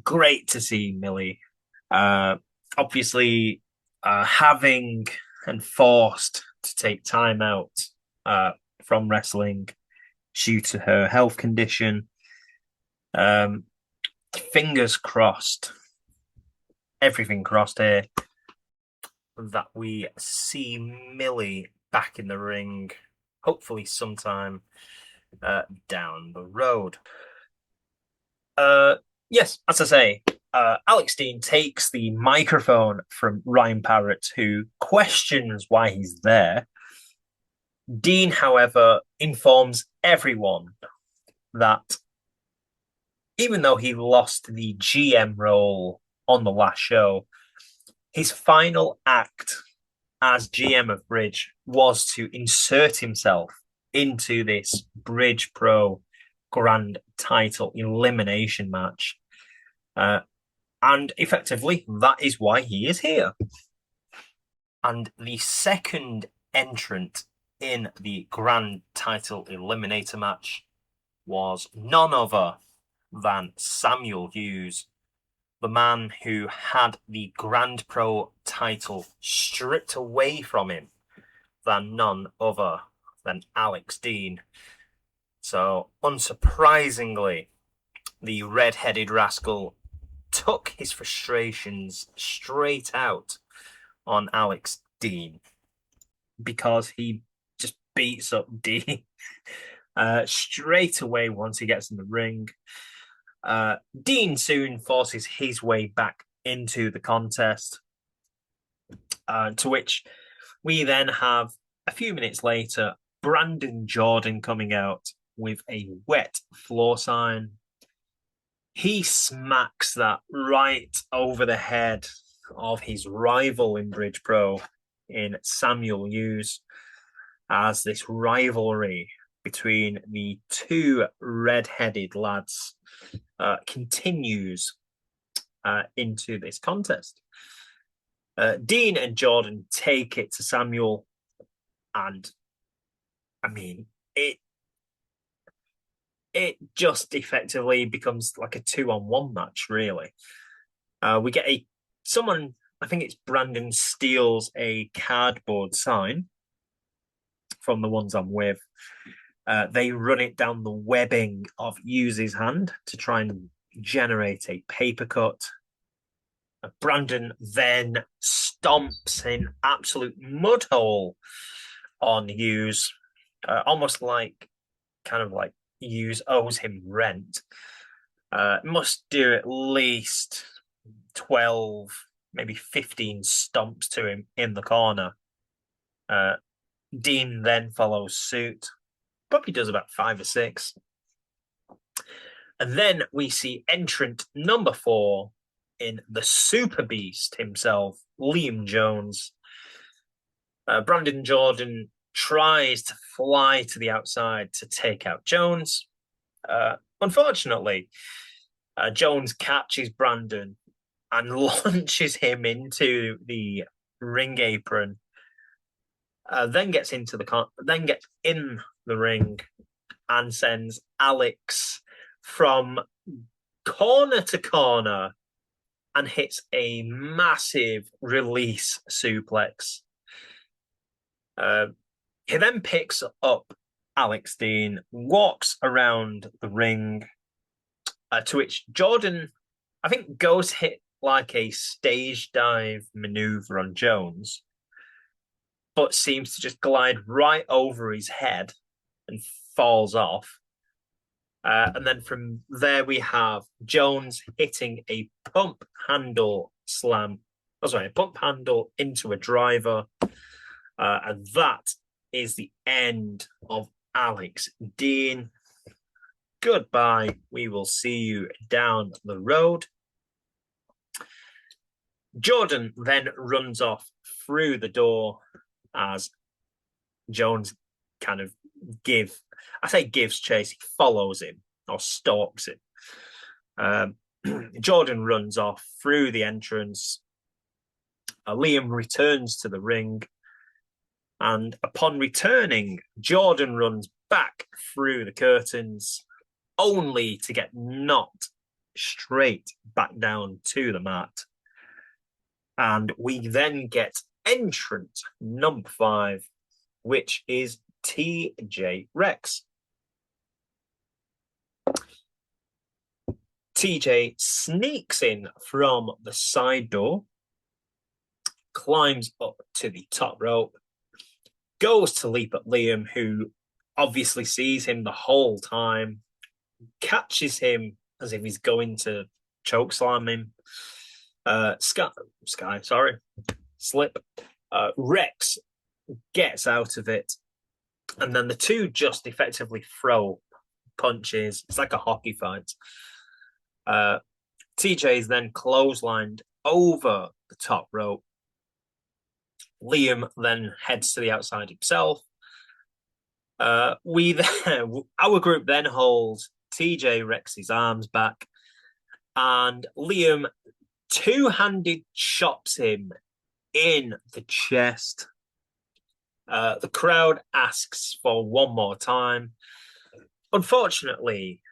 Great to see Millie. Obviously, having and forced to take time out from wrestling due to her health condition. Fingers crossed, everything crossed here, that we see Millie back in the ring, hopefully sometime down the road. Yes, as I say, Alex Dean takes the microphone from Ryan Parrott, who questions why he's there. Dean, however, informs everyone that even though he lost the GM role on the last show, his final act as GM of Bridge was to insert himself into this Bridge Pro Grand Title elimination match. And effectively, that is why he is here. And the second entrant in the Grand Title Eliminator match was none other than Samuel Hughes, the man who had the Grand Pro title stripped away from him than none other than Alex Dean. So, unsurprisingly, the red-headed rascal took his frustrations straight out on Alex Dean, because he just beats up Dean straight away once he gets in the ring. Dean soon forces his way back into the contest, to which we then have, a few minutes later, Brandon Jordan coming out with a wet floor sign. He smacks that right over the head of his rival in Bridge Pro, in Samuel Hughes, as this rivalry between the two red-headed lads continues into this contest. Dean and Jordan take it to Samuel, and I mean, it it just effectively becomes like a 2-on-1 match, really. We get someone, I think it's Brandon, steals a cardboard sign from the ones I'm with. They run it down the webbing of Yuzi's hand to try and generate a paper cut. Brandon then stomps an absolute mud hole on Hughes, almost like Hughes owes him rent. Must do at least 12, maybe 15 stomps to him in the corner. Dean then follows suit. Probably does about 5 or 6. And then we see entrant number 4 in the Super Beast himself, Liam Jones. Brandon Jordan tries to fly to the outside to take out Jones. Unfortunately, Jones catches Brandon and launches him into the ring apron. Then gets in the ring and sends Alex from corner to corner and hits a massive release suplex. He then picks up Alex Dean, walks around the ring, to which Jordan, I think, goes hit like a stage dive maneuver on Jones, but seems to just glide right over his head and falls off. And then from there we have Jones hitting a pump handle into a driver. And that is the end of Alex Dean. Goodbye. We will see you down the road. Jordan then runs off through the door as Jones kind of gives chase. He follows him or stalks him. Jordan runs off through the entrance. Liam returns to the ring. And upon returning, Jordan runs back through the curtains, only to get knocked straight back down to the mat. And we then get entrant number 5, which is TJ Rex. TJ sneaks in from the side door, climbs up to the top rope, goes to leap at Liam, who obviously sees him the whole time, catches him as if he's going to chokeslam him. Slip. Rex gets out of it, and then the two just effectively throw punches. It's like a hockey fight. TJ is then clotheslined over the top rope. Liam then heads to the outside himself. Our group then holds TJ Rex's arms back, and Liam two-handed chops him in the chest. The crowd asks for one more time. Unfortunately,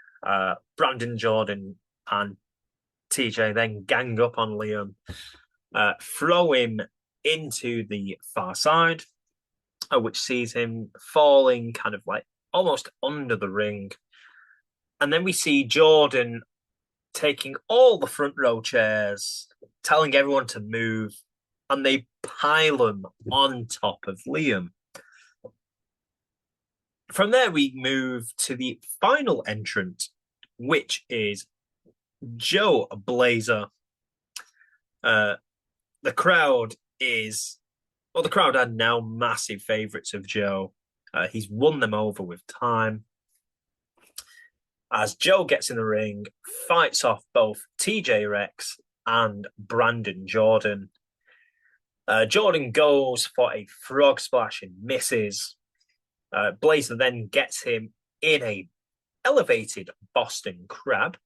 Brandon Jordan and TJ then gang up on Liam, throw him into the far side, which sees him falling kind of like almost under the ring. And then we see Jordan taking all the front row chairs, telling everyone to move, and they pile them on top of Liam. From there, we move to the final entrant, which is Joe Blazr. The crowd are now massive favourites of Joe. He's won them over with time. As Joe gets in the ring, fights off both TJ Rex and Brandon Jordan. Jordan goes for a frog splash and misses. Blazr then gets him in a elevated Boston Crab.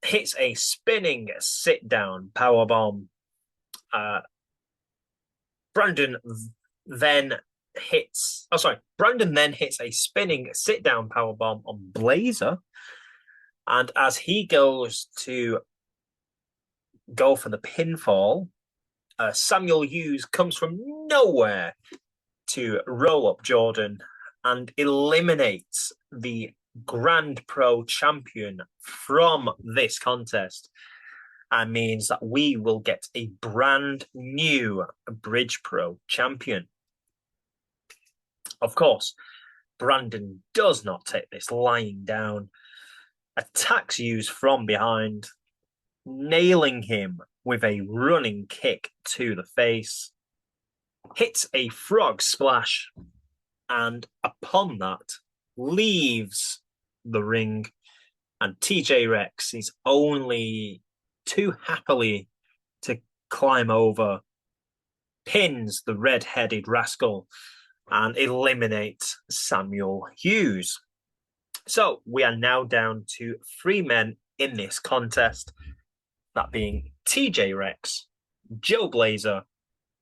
Hits a spinning sit-down powerbomb. Brandon then Brandon then hits a spinning sit-down powerbomb on Blazr. And as he goes to go for the pinfall, Samuel Hughes comes from nowhere to roll up Jordan and eliminates the Grand Pro champion from this contest, and means that we will get a brand new Bridge Pro champion. Of course, Brandon does not take this lying down, attacks Hughes from behind, nailing him with a running kick to the face, hits a frog splash, and upon that, leaves the ring. And TJ Rex is only too happily to climb over, pins the red-headed rascal, and eliminates Samuel Hughes. So we are now down to 3 men in this contest, that being TJ Rex, Joe Blazr,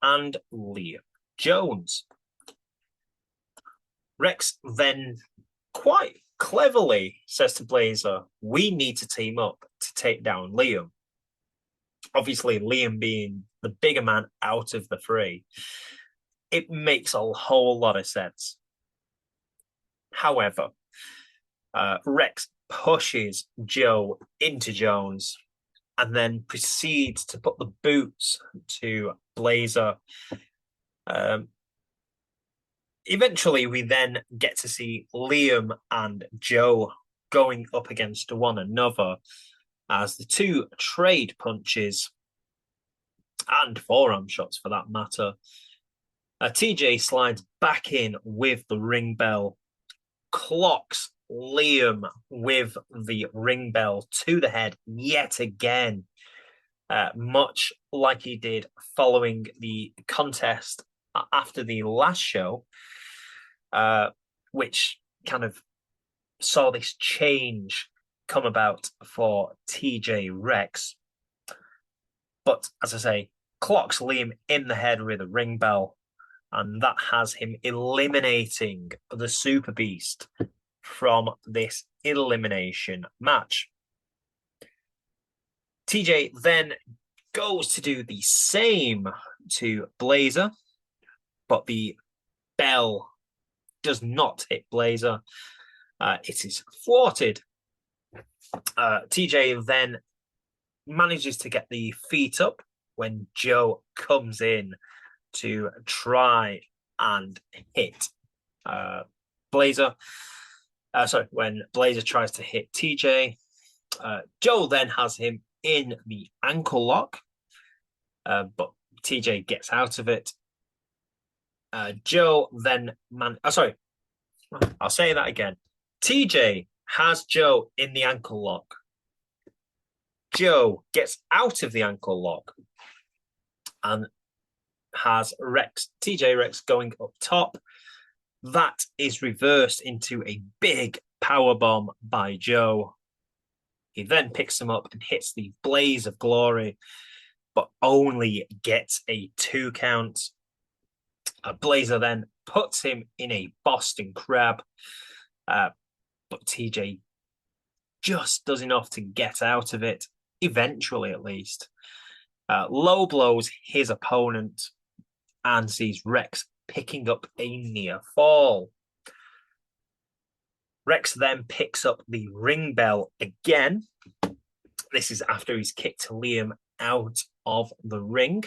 and Liam Jones. Rex then quite cleverly says to Blazr, we need to team up to take down Liam. Obviously, Liam being the bigger man out of the 3, it makes a whole lot of sense. However, Rex pushes Joe into Jones and then proceeds to put the boots to Blazr. Eventually, we then get to see Liam and Joe going up against one another as the 2 trade punches and forearm shots for that matter. TJ slides back in with the ring bell, clocks Liam with the ring bell to the head yet again, much like he did following the contest after the last show, which kind of saw this change come about for TJ Rex. But as I say, clocks Liam in the head with a ring bell, and that has him eliminating the Super Beast from this elimination match. TJ then goes to do the same to Blazr, but the bell does not hit Blazr. It is thwarted. TJ then manages to get the feet up when Joe comes in to try and hit Blazr. When Blazr tries to hit TJ, Joe then has him in the ankle lock, but TJ gets out of it. Joe then I'll say that again. TJ has Joe in the ankle lock. Joe gets out of the ankle lock and has TJ Rex going up top. That is reversed into a big power bomb by Joe. He then picks him up and hits the Blaze of Glory, but only gets a 2 count. Blazr then puts him in a Boston Crab, but TJ just does enough to get out of it, eventually at least. Low blows his opponent and sees Rex picking up a near fall. Rex then picks up the ring bell again. This is after he's kicked Liam out of the ring,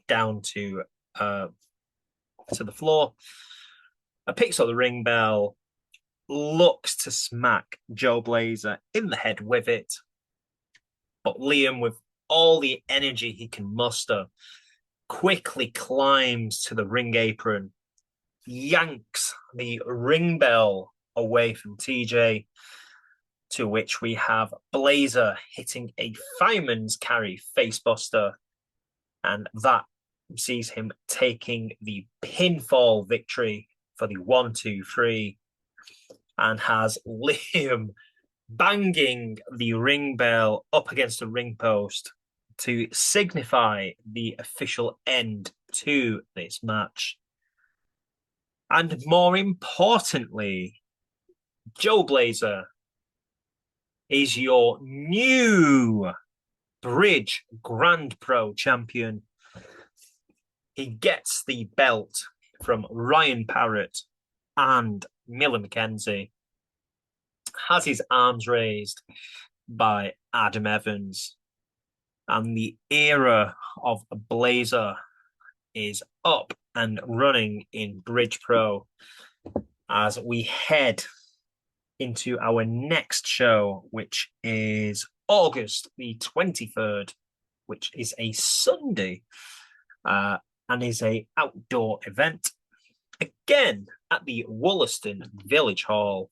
down to the floor. Picks up the ring bell, looks to smack Joe Blazr in the head with it, but Liam, with all the energy he can muster, quickly climbs to the ring apron, yanks the ring bell away from TJ, to which we have Blazr hitting a fireman's carry facebuster, and that sees him taking the pinfall victory for the 1-2-3, and has Liam banging the ring bell up against the ring post to signify the official end to this match. And more importantly, Joe Blazr is your new Bridge Grand Pro champion. He gets the belt from Ryan Parrott and Miller McKenzie. Has his arms raised by Adam Evans. And the era of Blazr is up and running in Bridge Pro as we head into our next show, which is August the 23rd, which is a Sunday and is a outdoor event. Again, at the Woolaston Village Hall.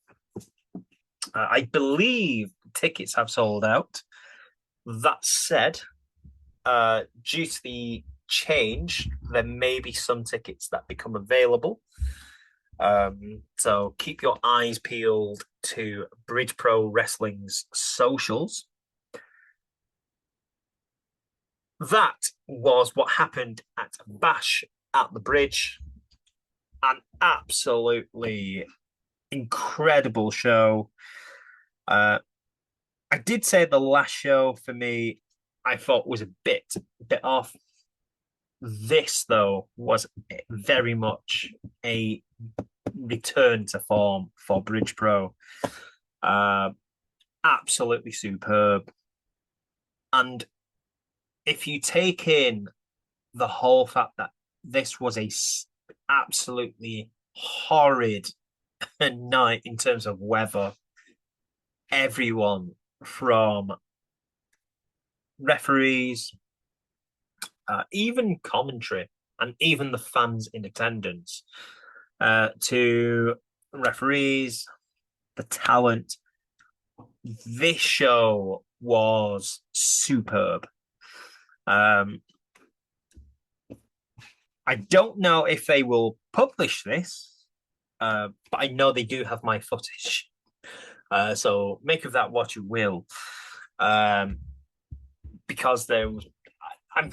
I believe tickets have sold out. That said, due to the change, there may be some tickets that become available. So keep your eyes peeled to Bridge Pro Wrestling's socials. That was what happened at Bash at the Bridge. An absolutely incredible show. I did say the last show for me, I thought was a bit off. This, though, was very much a return to form for Bridge Pro. Absolutely superb. And if you take in the whole fact that this was a absolutely horrid night in terms of weather, everyone from referees, even commentary, and even the fans in attendance, to referees, the talent. This show was superb. I don't know if they will publish this, but I know they do have my footage. So make of that what you will. Because there was, I'm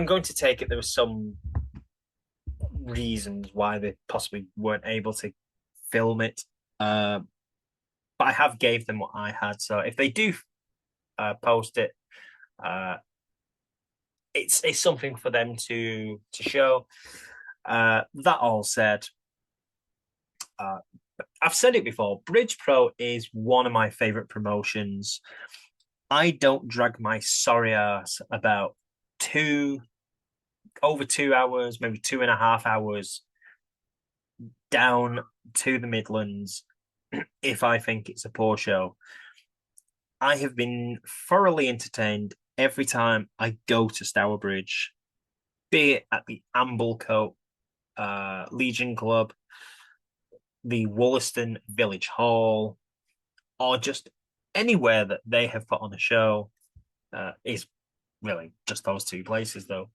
going to take it there was some reasons why they possibly weren't able to film it. But I have gave them what I had. So if they do post it, it's something for them to show. That all said, I've said it before, Bridge Pro is one of my favorite promotions. I don't drag my sorry ass about over 2 hours, maybe 2.5 hours down to the Midlands if I think it's a poor show. I have been thoroughly entertained every time I go to Stourbridge, be it at the Amblecote Legion Club, the Woolaston Village Hall, or just anywhere that they have put on a show. Is really just those two places, though.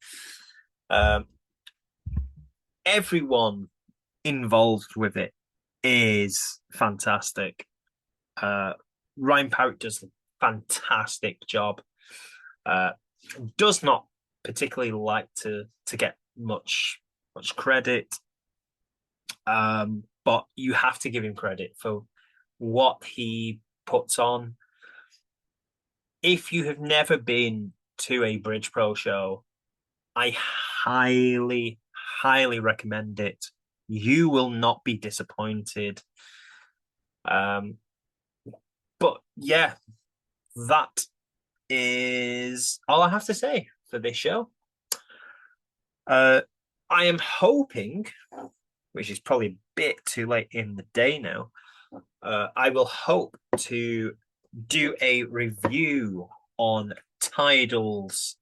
Everyone involved with it is fantastic. Ryan Parrott does a fantastic job. Does not particularly like to get much credit, but you have to give him credit for what he puts on. If you have never been to a Bridge Pro show, I highly recommend it. You will not be disappointed. But yeah, that is all I have to say for this show. I am hoping, which is probably a bit too late in the day now, I will hope to do a review on Tidal's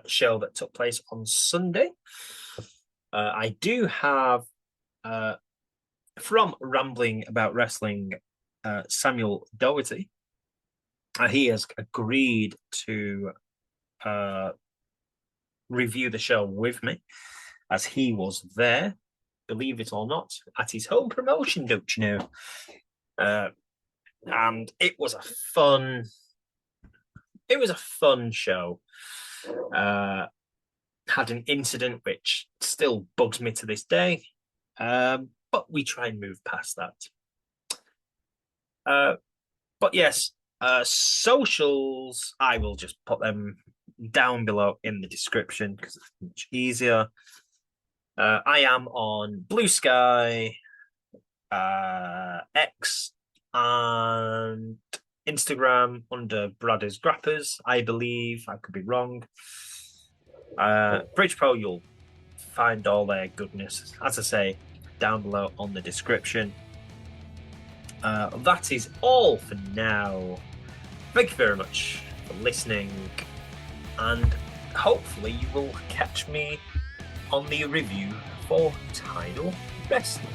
show that took place on Sunday. I do have, from Rambling About Wrestling, Samuel Doherty. He has agreed to review the show with me, as he was there, believe it or not, at his home promotion, don't you know? And it was a fun show. Had an incident which still bugs me to this day. But we try and move past that. But yes, socials, I will just put them down below in the description because it's much easier. I am on Blue Sky, X, and Instagram under Brothers Grappers, I believe. I could be wrong. Bridge Pro, you'll find all their goodness, as I say, down below on the description. That is all for now. Thank you very much for listening, and hopefully you will catch me on the review for Tidal Wrestling.